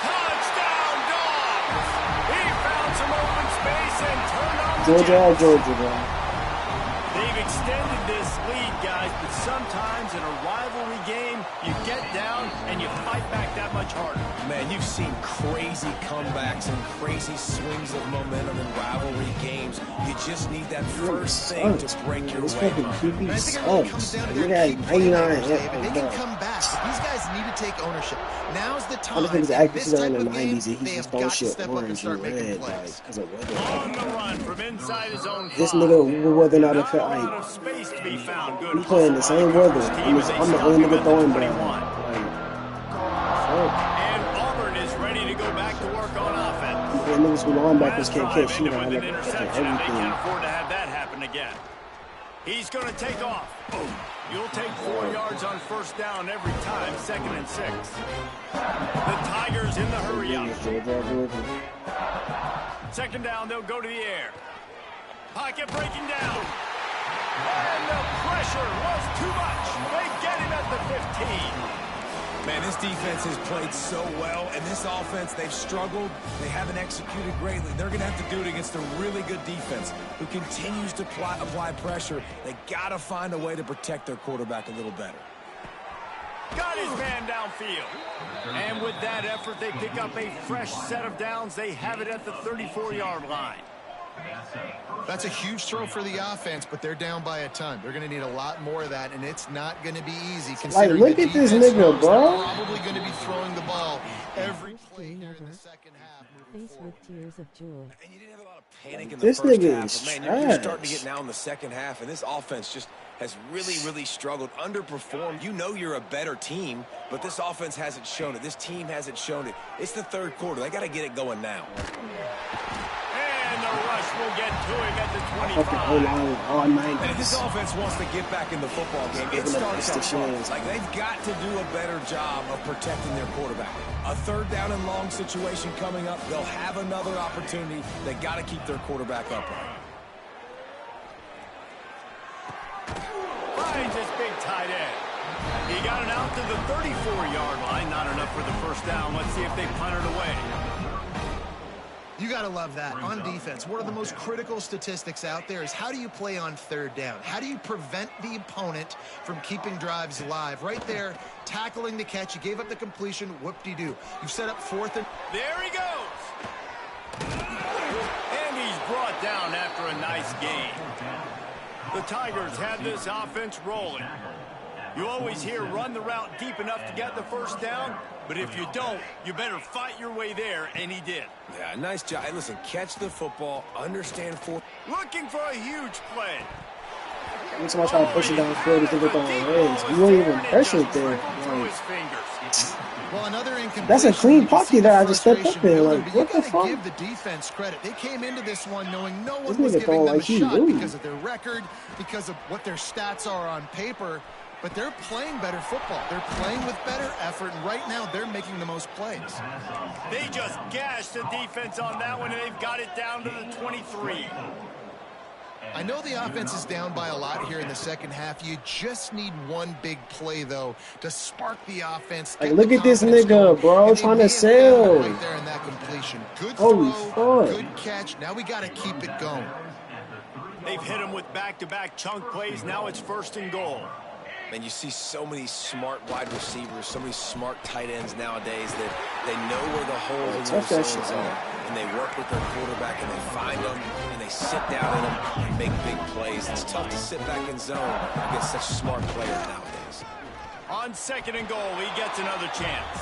Speaker 1: Touchdown, Dogs! He found some open space and turned on the
Speaker 4: Georgia, bro.
Speaker 1: They've extended this lead, guys, but sometimes in a rivalry game, you get down and you fight back that much harder.
Speaker 2: Man, you've seen crazy comebacks and crazy swings of momentum in rivalry games. You just need that first thing to break your way.
Speaker 3: I think it really comes down to their key playmakers, David. They can come back, but these guys need to take ownership. Now's the time.
Speaker 4: I think his accuracy in the 90s, he just don't shit
Speaker 3: step up and
Speaker 4: orange
Speaker 3: start
Speaker 4: and
Speaker 3: making
Speaker 4: red,
Speaker 3: plays.
Speaker 4: because of weather.
Speaker 1: On the run from inside his own 5.
Speaker 4: This nigga, whether or not it felt
Speaker 1: Not a lot
Speaker 4: like
Speaker 1: of space to be found. Good.
Speaker 4: we playing the same weather. I'm the only nigga throwing down.
Speaker 1: And Auburn is ready to go back to work on offense.
Speaker 4: The niggas who linebackers can't catch shit on
Speaker 1: with an
Speaker 4: everything.
Speaker 1: interception, and they can't afford to have that happen again. He's going to take off. You'll take 4 yards on first down every time, 2nd and 6. The Tigers in the hurry up. 2nd down, they'll go to the air. Pocket breaking down. And the pressure was too much. They get him at the 15.
Speaker 2: Man, this defense has played so well, and this offense, they've struggled. They haven't executed greatly. They're going to have to do it against a really good defense who continues to apply pressure. They got to find a way to protect their quarterback a little better.
Speaker 1: Got his man downfield. And with that effort, they pick up a fresh set of downs. They have it at the 34-yard line.
Speaker 3: That's a huge throw for the offense, but they're down by a ton. They're going to need a lot more of that, and it's not going to be easy.
Speaker 4: Like, look at this nigga, bro.
Speaker 3: Probably going to be throwing the ball every play here in the second half.
Speaker 6: Face with tears of joy.
Speaker 2: And you didn't have a lot of panic in the
Speaker 4: This
Speaker 2: first
Speaker 4: nigga
Speaker 2: half,
Speaker 4: is
Speaker 2: but man, you're starting to
Speaker 4: trash.
Speaker 2: get now in the second half, and this offense just has really struggled, underperformed. You know you're a better team, but this offense hasn't shown it. This team hasn't shown it. It's the 3rd quarter. They got to get it going now.
Speaker 1: And the rush will get to him at the 25.
Speaker 4: All
Speaker 2: And if this
Speaker 4: 90s.
Speaker 2: offense wants to get back in the football game, it starts up front. Like, they've got to do a better job of protecting their quarterback. A 3rd down and long situation coming up. They'll have another opportunity. They got to keep their quarterback upright.
Speaker 1: Finds his big tight end. He got it out to the 34-yard line. Not enough for the first down. Let's see if they punt it away.
Speaker 3: You got to love that. On defense, one of the most critical statistics out there is how do you play on 3rd down? How do you prevent the opponent from keeping drives alive? Right there, tackling the catch. You gave up the completion. Whoop-de-doo. You've set up 4th and...
Speaker 1: There he goes. And he's brought down after a nice gain. The Tigers have this offense rolling. You always hear run the route deep enough to get the first down, but if you don't, you better fight your way there, and he did.
Speaker 2: Yeah, nice job. Listen, catch the football, understand
Speaker 1: Looking for a huge play.
Speaker 4: Every time I try to push it downfield, this nigga throwing legs. You weren't even pressured there. Like,
Speaker 3: Well, another
Speaker 4: that's a clean pocket that I just stepped up in.
Speaker 3: Building,
Speaker 4: Like,
Speaker 3: but you
Speaker 4: what the
Speaker 3: gotta
Speaker 4: fuck?
Speaker 3: give the defense credit. They came into this one knowing no
Speaker 4: This
Speaker 3: one was
Speaker 4: nigga
Speaker 3: giving
Speaker 4: throwing
Speaker 3: them
Speaker 4: like
Speaker 3: a
Speaker 4: he
Speaker 3: shot
Speaker 4: knew.
Speaker 3: because of their record, because of what their stats are on paper. But they're playing better football. They're playing with better effort, and right now they're making the most plays.
Speaker 1: They just gashed the defense on that one, and they've got it down to the 23.
Speaker 3: I know the offense is down by a lot here in the second half. You just need one big play, though, to spark the offense.
Speaker 4: Like, look at this nigga, bro, trying to sell.
Speaker 3: Right there in that completion. Good
Speaker 4: Holy
Speaker 3: throw,
Speaker 4: fuck.
Speaker 3: good catch. Now we got to keep it going.
Speaker 1: They've hit him with back-to-back chunk plays. Now it's 1st and goal.
Speaker 2: And you see so many smart wide receivers, so many smart tight ends nowadays that they know where the holes in their zones are, and they work with their quarterback, and they find them, and they sit down in them and make big plays. It's tough to sit back in zone against such smart players nowadays.
Speaker 1: On 2nd and goal, he gets another chance.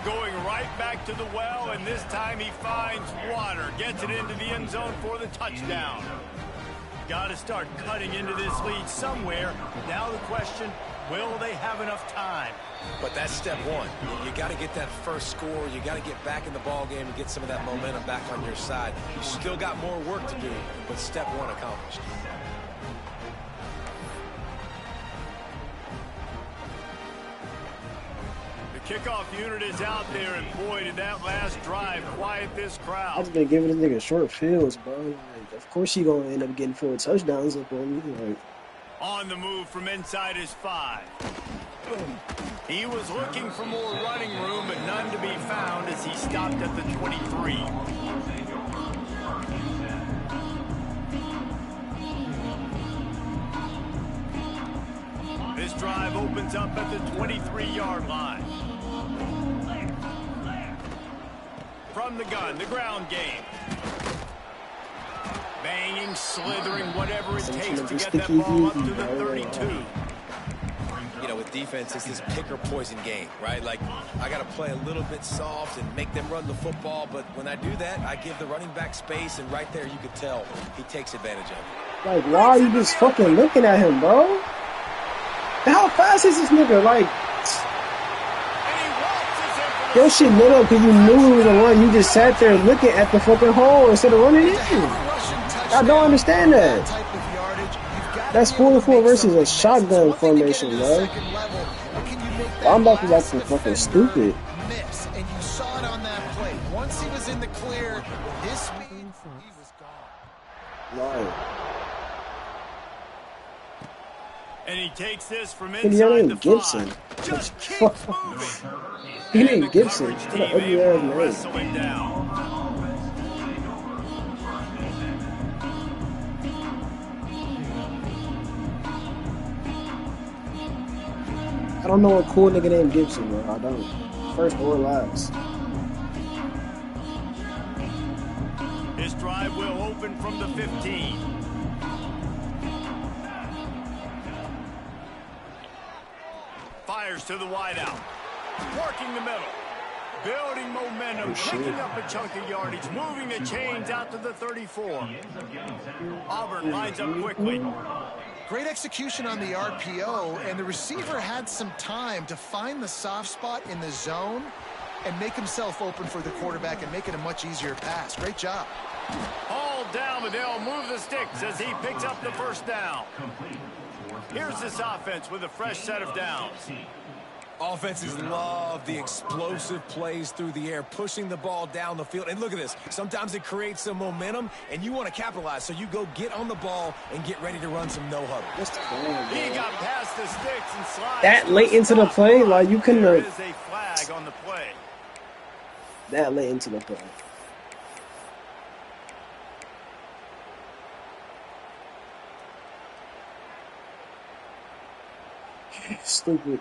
Speaker 1: Going right back to the well, and this time he finds water. Gets it into the end zone for the touchdown. Got to start cutting into this lead somewhere. Now the question, will they have enough time?
Speaker 2: But that's step one. You got to get that first score. You got to get back in the ball game and get some of that momentum back on your side. You still got more work to do, but step one accomplished.
Speaker 1: The kickoff unit is out there, and boy, did that last drive quiet this crowd.
Speaker 4: I've been giving this nigga short fields, bro. Like, of course he gonna end up getting 4 touchdowns up on me. Like,
Speaker 1: On the move from inside his 5. He was looking for more running room, but none to be found as he stopped at the 23. This drive opens up at the 23-yard line. From the gun, the ground game. Banging, slithering, whatever it takes to get that ball up to the 32.
Speaker 2: You know, with defense, it's this pick or poison game, right? Like, I got to play a little bit soft and make them run the football, but when I do that, I give the running back space, and right there you could tell he takes advantage of it.
Speaker 4: Like, why are you just fucking looking at him, bro? How fast is this nigga? Like, your shit lit up because you knew it was a run. You just sat there looking at the fucking hole instead of running in. I don't understand that. That's 4-4 versus a shotgun formation, bro. Linebackers acting fucking stupid.
Speaker 3: Miss, and you saw it on that play. Once he was in the clear, his speed, he was gone.
Speaker 4: Right.
Speaker 1: And he takes this from
Speaker 4: He
Speaker 1: inside
Speaker 4: ain't
Speaker 1: the
Speaker 4: Gibson.
Speaker 1: 5. Just keeps moving.
Speaker 4: He
Speaker 1: And
Speaker 4: ain't
Speaker 1: the
Speaker 4: Gibson.
Speaker 1: coverage
Speaker 4: What an
Speaker 1: team
Speaker 4: ugly
Speaker 1: able
Speaker 4: ass
Speaker 1: to
Speaker 4: name.
Speaker 1: wrestle him down.
Speaker 4: I don't know a cool nigga named Gibson, bro. I don't. First or last.
Speaker 1: This drive will open from the 15. Fires to the wideout. Working the middle. Building momentum. Picking up a chunk of yardage. Moving the chains out to the 34. Auburn lines up quickly.
Speaker 3: Great execution on the RPO, and the receiver had some time to find the soft spot in the zone and make himself open for the quarterback and make it a much easier pass. Great job.
Speaker 1: Hauled down, but they'll move the sticks as he picks up the first down. Here's this offense with a fresh set of downs.
Speaker 2: Offenses love the explosive plays through the air, pushing the ball down the field. And look at this. Sometimes it creates some momentum, and you want to capitalize. So you go get on the ball and get ready to run some no-huddle.
Speaker 1: He got past the sticks and slides.
Speaker 4: That late into the play? Like, you couldn't
Speaker 1: There
Speaker 4: have...
Speaker 1: is a flag on the play.
Speaker 4: That late into the play. Stupid.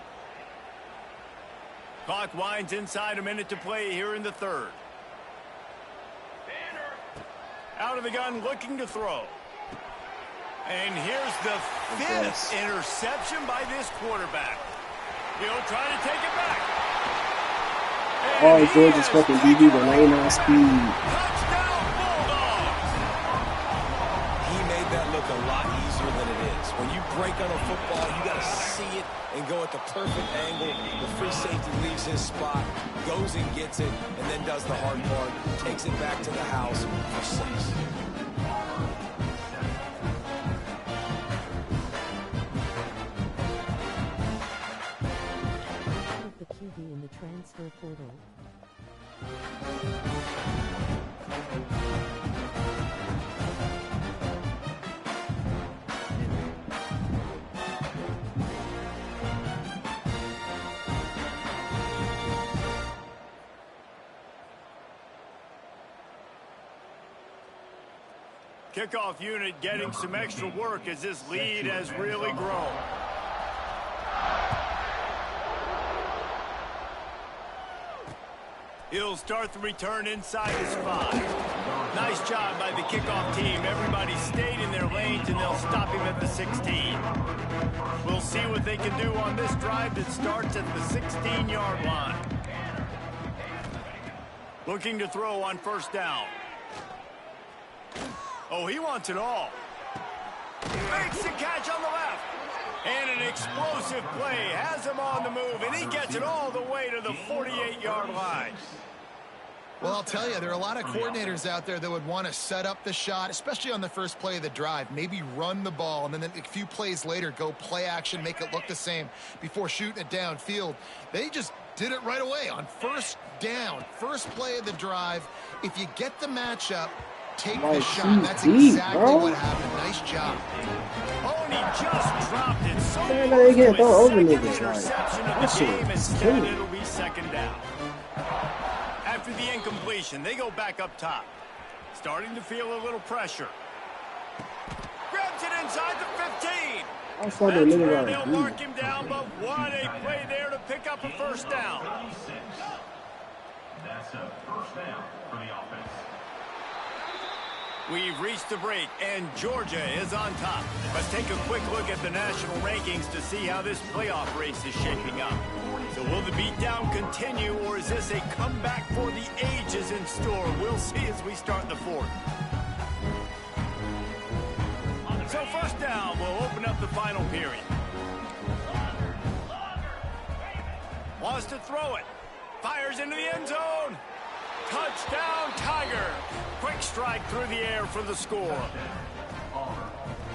Speaker 1: Clock winds inside, a minute to play here in the 3rd. Out of the gun, looking to throw. And here's the 5th interception by this quarterback. He'll try to take it back.
Speaker 4: Oh, Georgia's fucking DB with 99 speed.
Speaker 1: Touchdown, Bulldogs!
Speaker 2: He made that look a lot easier than it is. When you break on a football, you got to see it and go at the perfect angle. The free safety leaves his spot, goes and gets it, and then does the hard part, takes it back to the house for 6.
Speaker 6: Put the QB in the transfer portal.
Speaker 1: Kickoff unit getting some extra work as this lead has really grown. He'll start the return inside his 5. Nice job by the kickoff team. Everybody stayed in their lanes, and they'll stop him at the 16. We'll see what they can do on this drive that starts at the 16-yard line. Looking to throw on first down. Oh, he wants it all. Makes the catch on the left. And an explosive play has him on the move, and he gets it all the way to the 48-yard line.
Speaker 3: Well, I'll tell you, there are a lot of coordinators out there that would want to set up the shot, especially on the first play of the drive, maybe run the ball, and then a few plays later go play action, make it look the same before shooting it downfield. They just did it right away on first down, first play of the drive. If you get the matchup, take the shot. That's exactly what happened. Nice job.
Speaker 1: Oh, and he just dropped it. So
Speaker 4: Man, they can't throw over niggas.
Speaker 1: interception
Speaker 4: Like,
Speaker 1: of
Speaker 4: that
Speaker 1: the
Speaker 4: shit
Speaker 1: game.
Speaker 4: is
Speaker 1: Instead,
Speaker 4: killing.
Speaker 1: it'll be second down. After the incompletion, they go back up top. Starting to feel a little pressure. Grabs it inside the 15.
Speaker 4: I saw the
Speaker 1: That's
Speaker 4: nigga
Speaker 1: where
Speaker 4: like,
Speaker 1: they'll mark him down, but what a play there to pick up a first down.
Speaker 5: That's a first down for the offense.
Speaker 1: We've reached the break, and Georgia is on top. Let's take a quick look at the national rankings to see how this playoff race is shaping up. So will the beatdown continue, or is this a comeback for the ages in store? We'll see as we start the 4th. So first down, we'll open up the final period. Wants to throw it. Fires into the end zone. Touchdown, Tiger. Quick strike through the air for the score.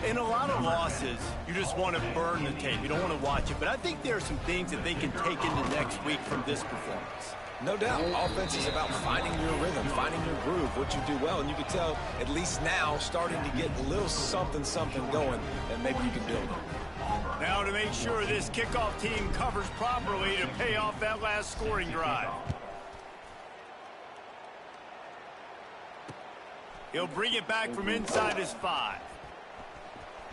Speaker 1: In a lot of losses, you just want to burn the tape. You don't want to watch it. But I think there are some things that they can take into next week from this performance.
Speaker 2: No doubt. Offense is about finding your rhythm, finding your groove, what you do well. And you can tell, at least now, starting to get a little something going that maybe you can build on.
Speaker 1: Now to make sure this kickoff team covers properly to pay off that last scoring drive. He'll bring it back from inside his 5.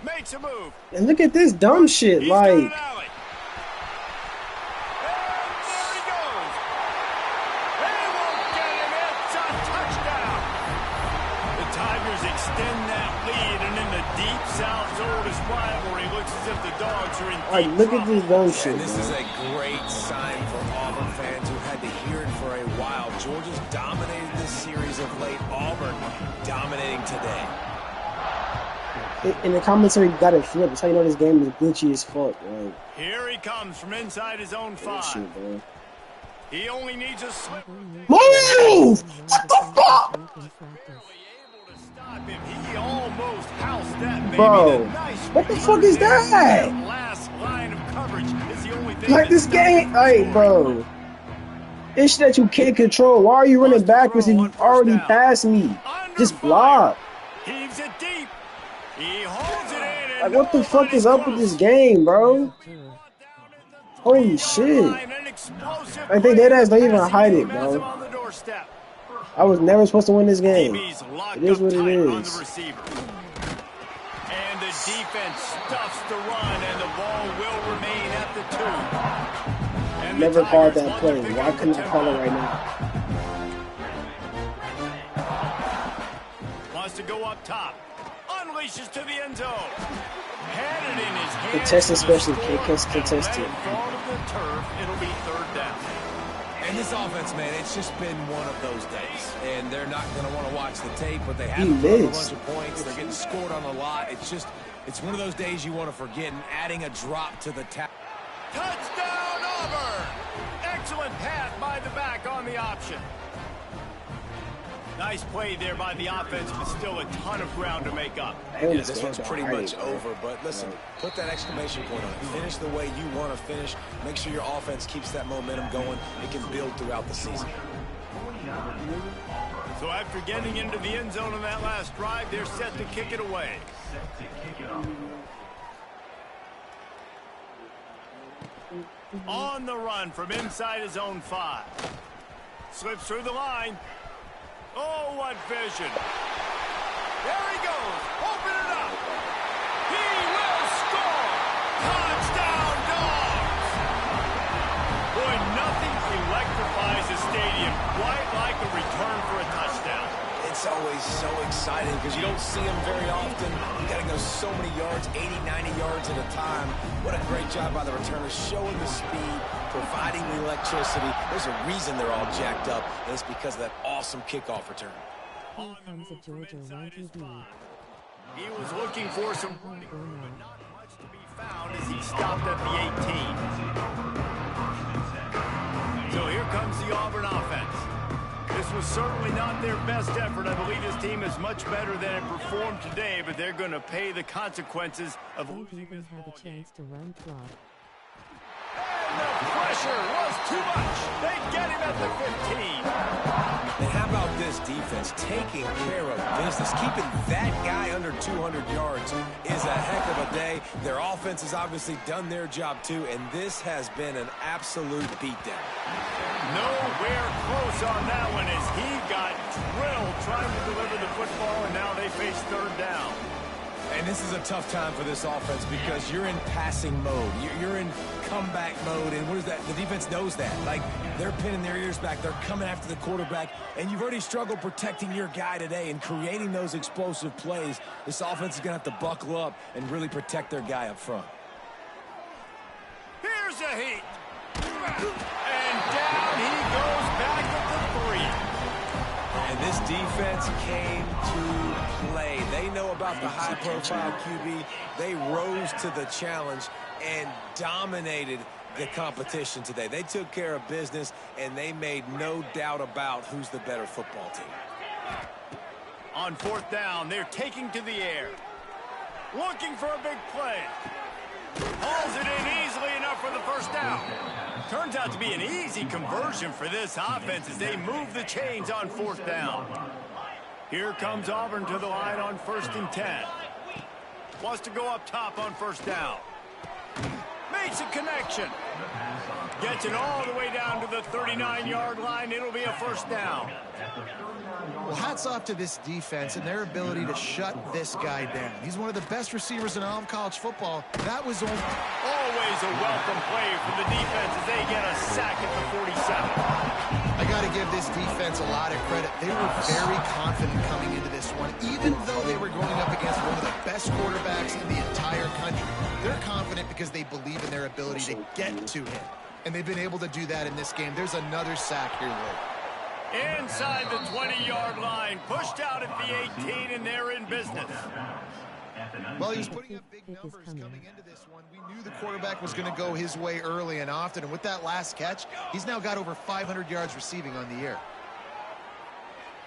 Speaker 1: Makes a move.
Speaker 4: and look at this dumb shit.
Speaker 1: He's got an
Speaker 4: Like,
Speaker 1: alley. And there he goes. They won't get him. It's a touchdown. The Tigers extend that lead, and in the Deep South's oldest rivalry, looks as if the Dogs are in
Speaker 4: like
Speaker 1: deep
Speaker 4: look at this dumb
Speaker 2: And
Speaker 4: shit.
Speaker 2: this is
Speaker 4: Man.
Speaker 2: a great sign for Auburn fans who had to hear it for a while. Georgia's dominated this series of late. Auburn dominating today.
Speaker 4: In the commentary, you got it flipped. That's how you know this game is glitchy as fuck. Like,
Speaker 1: Here he comes from inside his own 5.
Speaker 4: shit, bro.
Speaker 1: He only needs a slip.
Speaker 4: Move! What the fuck?
Speaker 1: Able to stop him. He almost housed that baby.
Speaker 4: Bro,
Speaker 1: That nice
Speaker 4: what the
Speaker 1: return
Speaker 4: fuck is
Speaker 1: there.
Speaker 4: that?
Speaker 1: Last line of coverage is the only thing
Speaker 4: Like
Speaker 1: that
Speaker 4: this
Speaker 1: stopped
Speaker 4: game,
Speaker 1: him from
Speaker 4: hey,
Speaker 1: scoring.
Speaker 4: bro. It's shit that you can't control. Why are you running backwards and you already passed me? Just block.
Speaker 1: Heaves it deep. He holds it in. And
Speaker 4: Like, what the fuck is up with this game, bro? Holy shit. Like, they dead ass don't even hide it, bro. I was never supposed to win this game. It is what it is.
Speaker 1: And the defense stuffs the run, and the ball will remain at the 2. And the
Speaker 4: Never called
Speaker 1: Tigers
Speaker 4: that
Speaker 1: want
Speaker 4: play.
Speaker 1: to pick
Speaker 4: Why
Speaker 1: up the
Speaker 4: couldn't I call it
Speaker 1: tempo.
Speaker 4: right now?
Speaker 1: Wants to go up top. Unleashes to the end zone. Had it in his hands.
Speaker 4: Contested
Speaker 1: for the
Speaker 4: special,
Speaker 1: score,
Speaker 4: contested.
Speaker 1: and let it fall to the turf. It'll be 3rd down.
Speaker 2: And this offense, man, it's just been one of those days. And they're not going to want to watch the tape, but they haven't put up a bunch of points. They're getting scored on a lot. It's one of those days you want to forget, and adding a drop to the tap.
Speaker 1: Touchdown, Auburn! Excellent pass by the back on the option. Nice play there by the offense, but still a ton of ground to make up.
Speaker 2: Yeah, this one's pretty much over, but listen, put that exclamation point on it. Finish the way you want to finish. Make sure your offense keeps that momentum going. It can build throughout the season.
Speaker 1: So after getting into the end zone on that last drive, they're set to kick it away. On the run from inside his own 5. Slips through the line. Oh, what vision. There he goes. Open it up. He will score. Touchdown, Dogs. Boy, nothing electrifies a stadium quite like a return for a touchdown.
Speaker 2: It's always so exciting because you don't see them very often. You got to go so many yards, 80, 90 yards at a time. What a great job by the returners, showing the speed, providing the electricity. There's a reason they're all jacked up, and it's because of that awesome kickoff return.
Speaker 6: Here comes a Georgia Run TV.
Speaker 1: He was looking for some running, but not much to be found as he stopped at the 18. So here comes the Auburn offense. This was certainly not their best effort. I believe this team is much better than it performed today, but they're going to pay the consequences of losing this
Speaker 6: have a chance to run clock.
Speaker 1: And the pressure was too much. They get him at the 15.
Speaker 2: And how about this defense taking care of business? Keeping that guy under 200 yards is a heck of a day. Their offense has obviously done their job too, and this has been an absolute beatdown.
Speaker 1: Nowhere close on that one as he got drilled trying to deliver the football, and now they face third down.
Speaker 2: And this is a tough time for this offense because you're in passing mode. You're in comeback mode, and what is that? The defense knows that. Like, they're pinning their ears back. They're coming after the quarterback, and you've already struggled protecting your guy today and creating those explosive plays. This offense is going to have to buckle up and really protect their guy up front.
Speaker 1: Here's a heat. And down he goes back at the 3.
Speaker 2: And this defense came to play. They know about the high-profile QB. They rose to the challenge and dominated the competition today. They took care of business, and they made no doubt about who's the better football team.
Speaker 1: On fourth down, they're taking to the air. Looking for a big play. Hauls it in easily enough for the first down. Turns out to be an easy conversion for this offense as they move the chains on fourth down. Here comes Auburn to the line on 1st and 10. Wants to go up top on first down. Makes a connection. Gets it all the way down to the 39-yard line. It'll be a first down.
Speaker 3: Well, hats off to this defense and their ability to shut this guy down. He's one of the best receivers in all of college football. That was always
Speaker 1: a welcome play for the defense as they get a sack at the 47.
Speaker 3: I got to give this defense a lot of credit. They were very confident coming into this one, even though they were going up against one of the best quarterbacks in the entire country. They're confident because they believe in their ability to get to him, and they've been able to do that in this game. There's another sack here, Lloyd.
Speaker 1: Inside the 20-yard line, pushed out at the 18, and they're in business.
Speaker 3: Well, he was putting up big numbers coming into this one. We knew the quarterback was going to go his way early and often, and with that last catch, he's now got over 500 yards receiving on the year.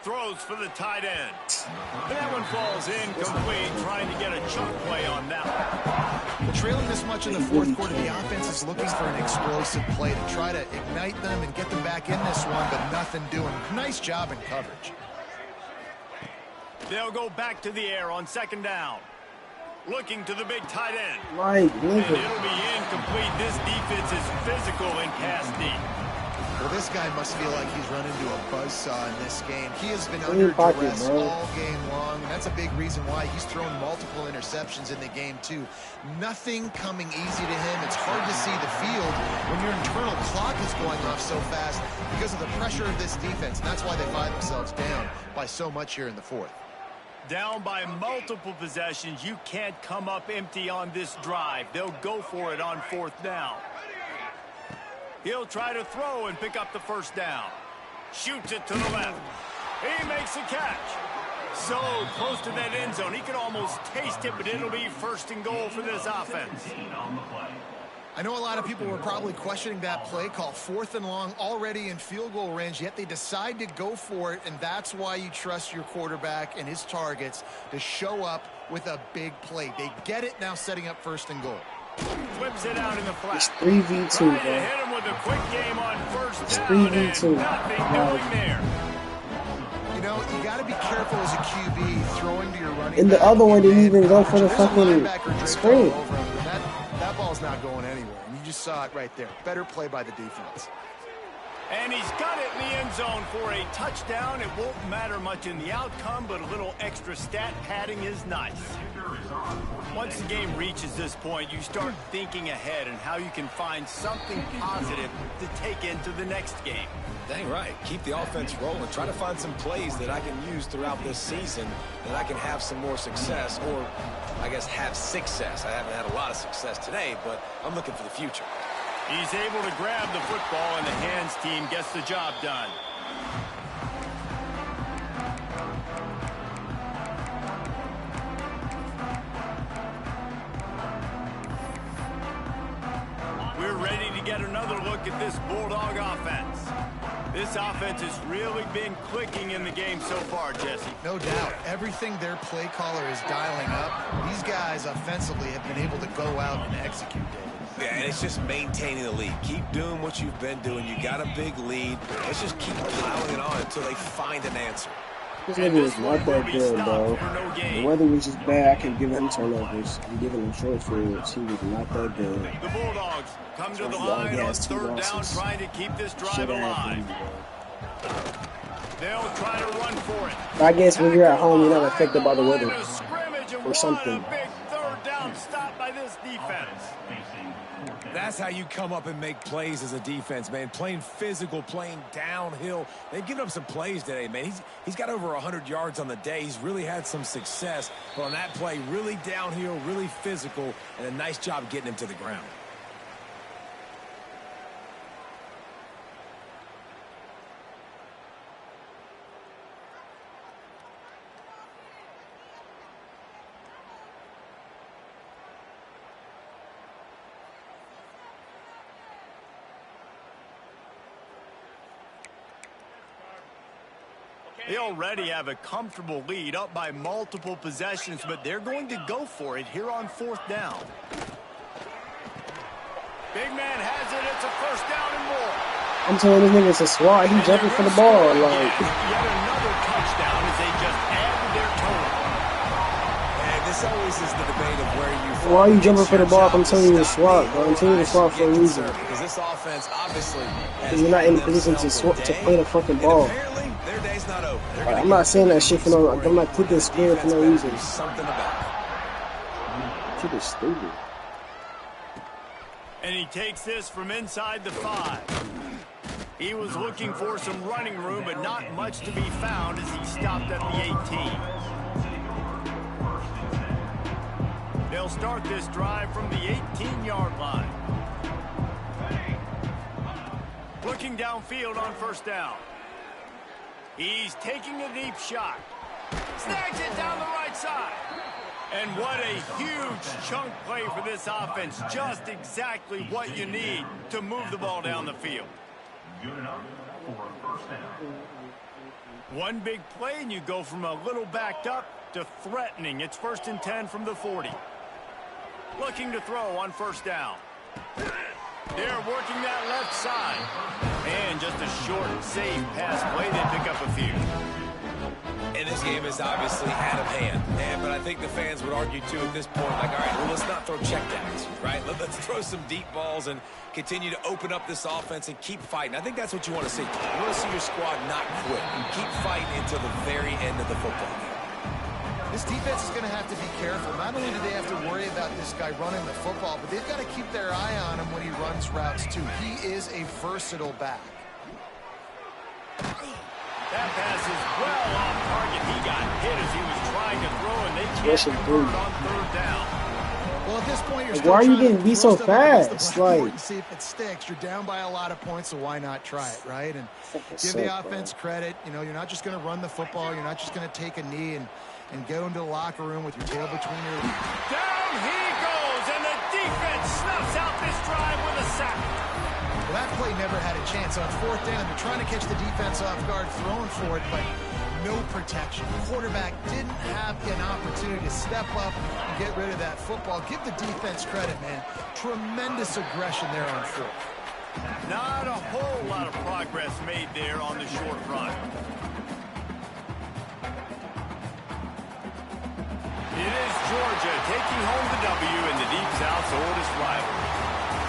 Speaker 1: Throws for the tight end. That one falls incomplete, trying to get a chunk play on that one.
Speaker 3: Well, trailing this much in the fourth quarter, the offense is looking for an explosive play to try to ignite them and get them back in this one, but nothing doing. Nice job in coverage.
Speaker 1: They'll go back to the air on second down. Looking to the big tight end.
Speaker 4: Right,
Speaker 1: and it'll be incomplete. This defense is physical in pass deep.
Speaker 3: Well, this guy must feel like he's run into a buzzsaw in this game. He has been under duress all game long. That's a big reason why he's thrown multiple interceptions in the game, too. Nothing coming easy to him. It's hard to see the field when your internal clock is going off so fast because of the pressure of this defense. And that's why they find themselves down by so much here in the fourth.
Speaker 1: Down by multiple possessions. You can't come up empty on this drive. They'll go for it on fourth down. He'll try to throw and pick up the first down. Shoots it to the left. He makes a catch. So close to that end zone, he could almost taste it, but it'll be first and goal for this offense.
Speaker 3: I know a lot of people were probably questioning that play call. 4th and long, already in field goal range, yet they decide to go for it, and that's why you trust your quarterback and his targets to show up with a big play. They get it now, setting up first and goal.
Speaker 1: Flips it out in the flat.
Speaker 4: It's 3v2,
Speaker 1: bro.
Speaker 4: Hit
Speaker 1: him with a quick game on first
Speaker 4: it's
Speaker 1: down
Speaker 4: 3v2.
Speaker 1: Nothing doing there.
Speaker 3: You know, you got to be careful as a QB throwing to your running
Speaker 4: And the
Speaker 3: back.
Speaker 4: other one didn't even go for the fucking screen.
Speaker 3: That ball's not going anywhere. And you just saw it right there. Better play by the defense.
Speaker 1: And he's got it in the end zone for a touchdown. It won't matter much in the outcome, but a little extra stat padding is nice. Once the game reaches this point, you start thinking ahead and how you can find something positive to take into the next game.
Speaker 2: Dang right. Keep the offense rolling. Try to find some plays that I can use throughout this season that I can have some more success, or I guess have success. I haven't had a lot of success today, but I'm looking for the future.
Speaker 1: He's able to grab the football, and the hands team gets the job done. We're ready to get another look at this Bulldog offense. This offense has really been clicking in the game so far, Jesse.
Speaker 3: No doubt. Everything their play caller is dialing up, these guys offensively have been able to go out and execute, David.
Speaker 2: Yeah, and it's just maintaining the lead. Keep doing what you've been doing. You got a big lead. Let's just keep piling it on until they find an answer.
Speaker 4: This nigga is not that good, bro. The weather was just bad. I kept giving him turnovers. I'm giving him short fields. He was not that good.
Speaker 1: The Bulldogs come to the line on third down, trying to keep this drive alive. They'll try to run for it.
Speaker 4: I guess when you're at home, you're not affected by the weather or something.
Speaker 1: What a big third down stop by this defense.
Speaker 2: That's how you come up and make plays as a defense, man. Playing physical, playing downhill. They've given up some plays today, man. He's got over 100 yards on the day. He's really had some success. But on that play, really downhill, really physical, and a nice job getting him to the ground.
Speaker 1: They already have a comfortable lead, up by multiple possessions, but they're going to go for it here on fourth down. Big man has it. It's a first down and more.
Speaker 4: I'm telling this nigga it's a swat. He jumping for the ball. Like,
Speaker 1: yet another touchdown as they just add to their total.
Speaker 2: And this always is the debate of where you fall.
Speaker 4: why are you jumping for the ball if I'm telling you to swat, bro? I'm telling you to swat for a reason.
Speaker 2: Because this offense obviously
Speaker 4: Because you're not in a position to play the fucking ball.
Speaker 2: Their day's not over.
Speaker 4: I'm not saying that shit for no. I'm not clicking spirit for no reason.
Speaker 2: Something about it.
Speaker 4: Shit is stupid.
Speaker 1: And he takes this from inside the 5. He was looking for some running room, but not much to be found as he stopped at the 18. They'll start this drive from the 18-yard line. Looking downfield on first down. He's taking a deep shot. Snags it down the right side. And what a huge chunk play for this offense. Just exactly what you need to move the ball down the field.
Speaker 5: Good enough for a first down.
Speaker 1: One big play, and you go from a little backed up to threatening. It's 1st and 10 from the 40. Looking to throw on first down. They're working that left side. And just a short, safe pass play. They pick up a few.
Speaker 2: And this game is obviously out of hand. But I think the fans would argue, too, at this point, like, all right, well, let's not throw checkdowns, right? Let's throw some deep balls and continue to open up this offense and keep fighting. I think that's what you want to see. You want to see your squad not quit. Keep fighting until the very end of the football game.
Speaker 3: This defense is going to have to be careful. Not only do they have to worry about this guy running the football, but they've got to keep their eye on him when he runs routes, too. He is a versatile back.
Speaker 1: That pass is well off target. He got hit as he was trying to throw, and they can't convert on third down.
Speaker 3: Well, at this point, you're
Speaker 4: Like,
Speaker 3: still
Speaker 4: why are you
Speaker 3: trying
Speaker 4: getting
Speaker 3: to
Speaker 4: beat so
Speaker 3: throw stuff up against the
Speaker 4: fast?
Speaker 3: blackboard
Speaker 4: Like,
Speaker 3: and see if it sticks. You're down by a lot of points, so why not try it, right? And give
Speaker 4: suck,
Speaker 3: the
Speaker 4: bro.
Speaker 3: offense credit. You know, you're not just going to run the football. You're not just going to take a knee and go into the locker room with your tail between your legs.
Speaker 1: Down he goes, and the defense snuffs out this drive with a sack.
Speaker 3: Well, that play never had a chance. On fourth down, they're trying to catch the defense off guard, throwing for it, but no protection. The quarterback didn't have an opportunity to step up and get rid of that football. Give the defense credit, man. Tremendous aggression there on fourth.
Speaker 1: Not a whole lot of progress made there on the short run. It is Georgia taking home the W in the Deep South's oldest rivalry.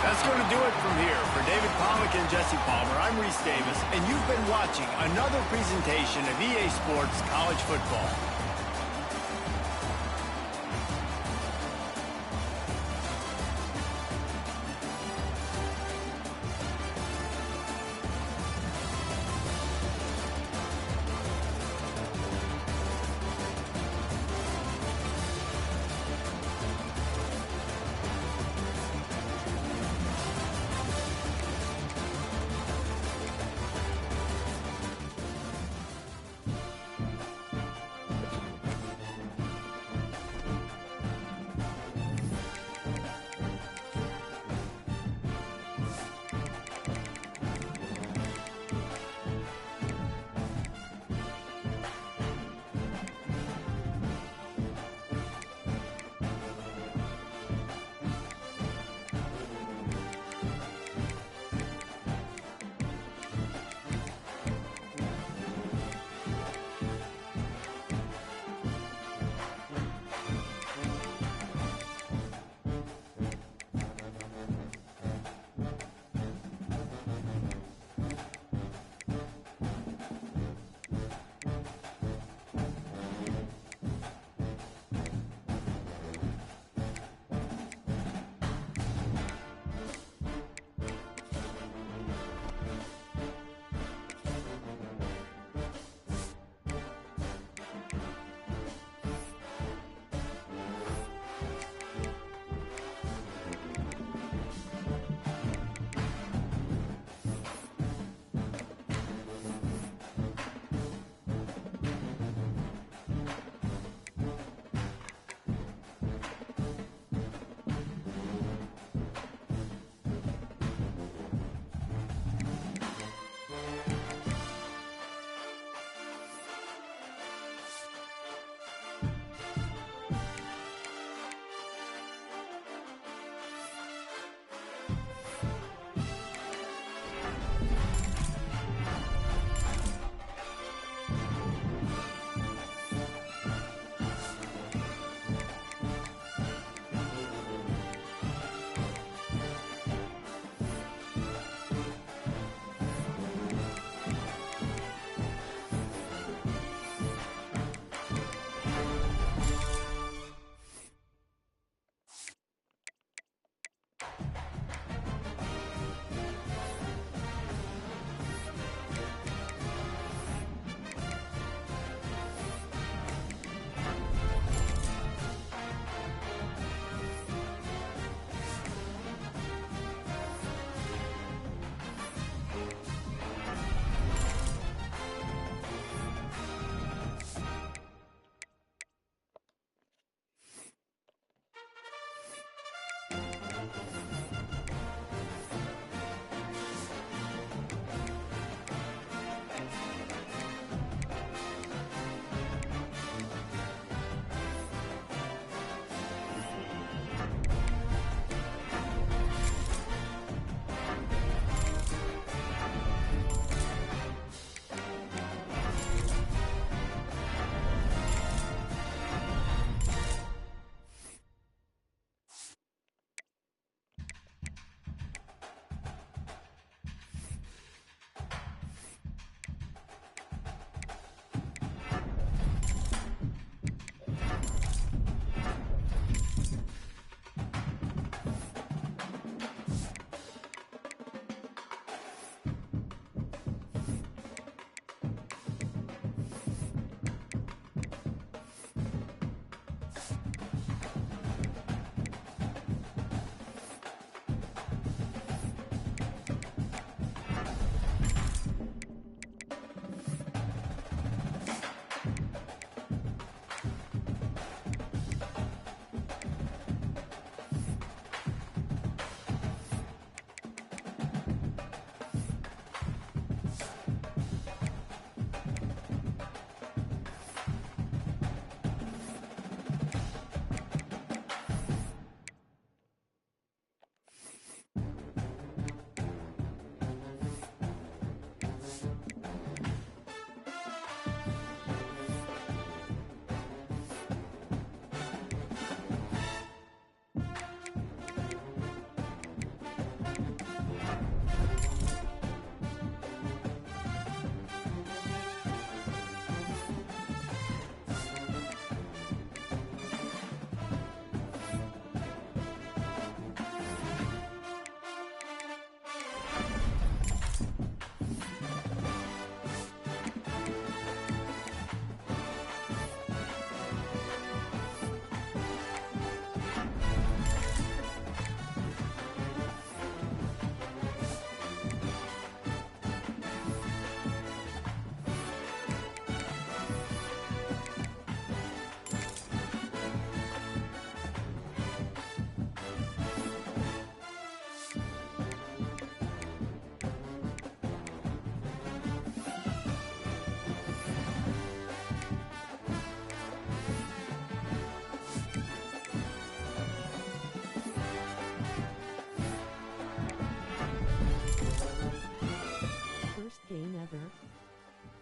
Speaker 1: That's going to do it from here. For David Pollack and Jesse Palmer, I'm Reese Davis, and you've been watching another presentation of EA Sports College Football.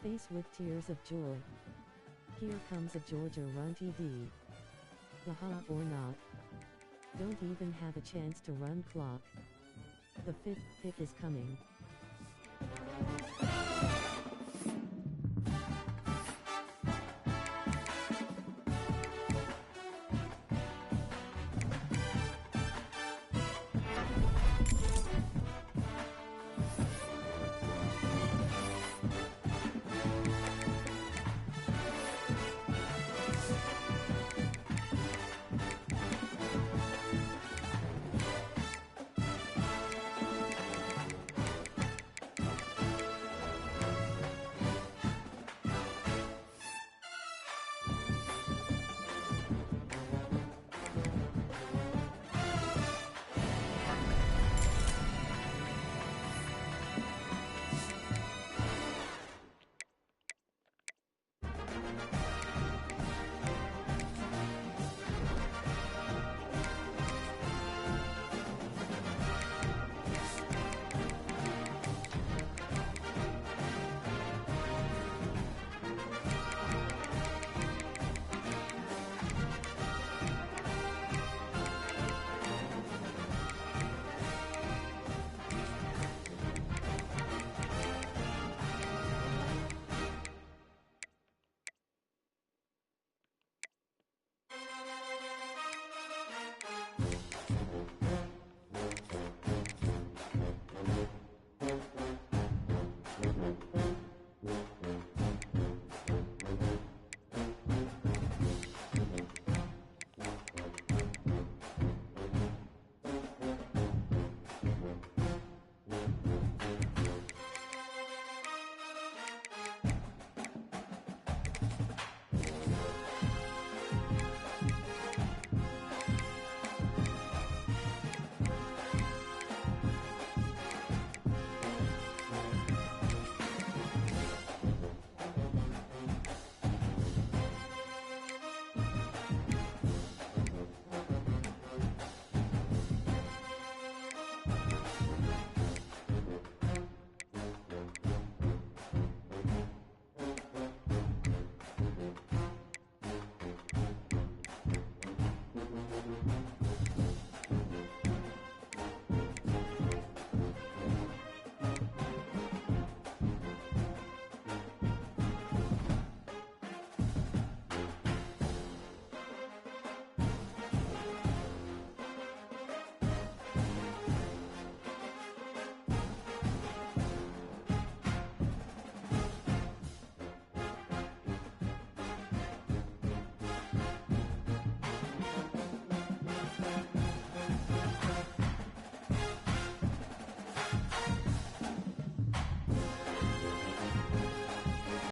Speaker 6: Face with tears of joy. Here comes a Georgia run TD. Yaha or not. Don't even have a chance to run clock. The fifth pick is coming.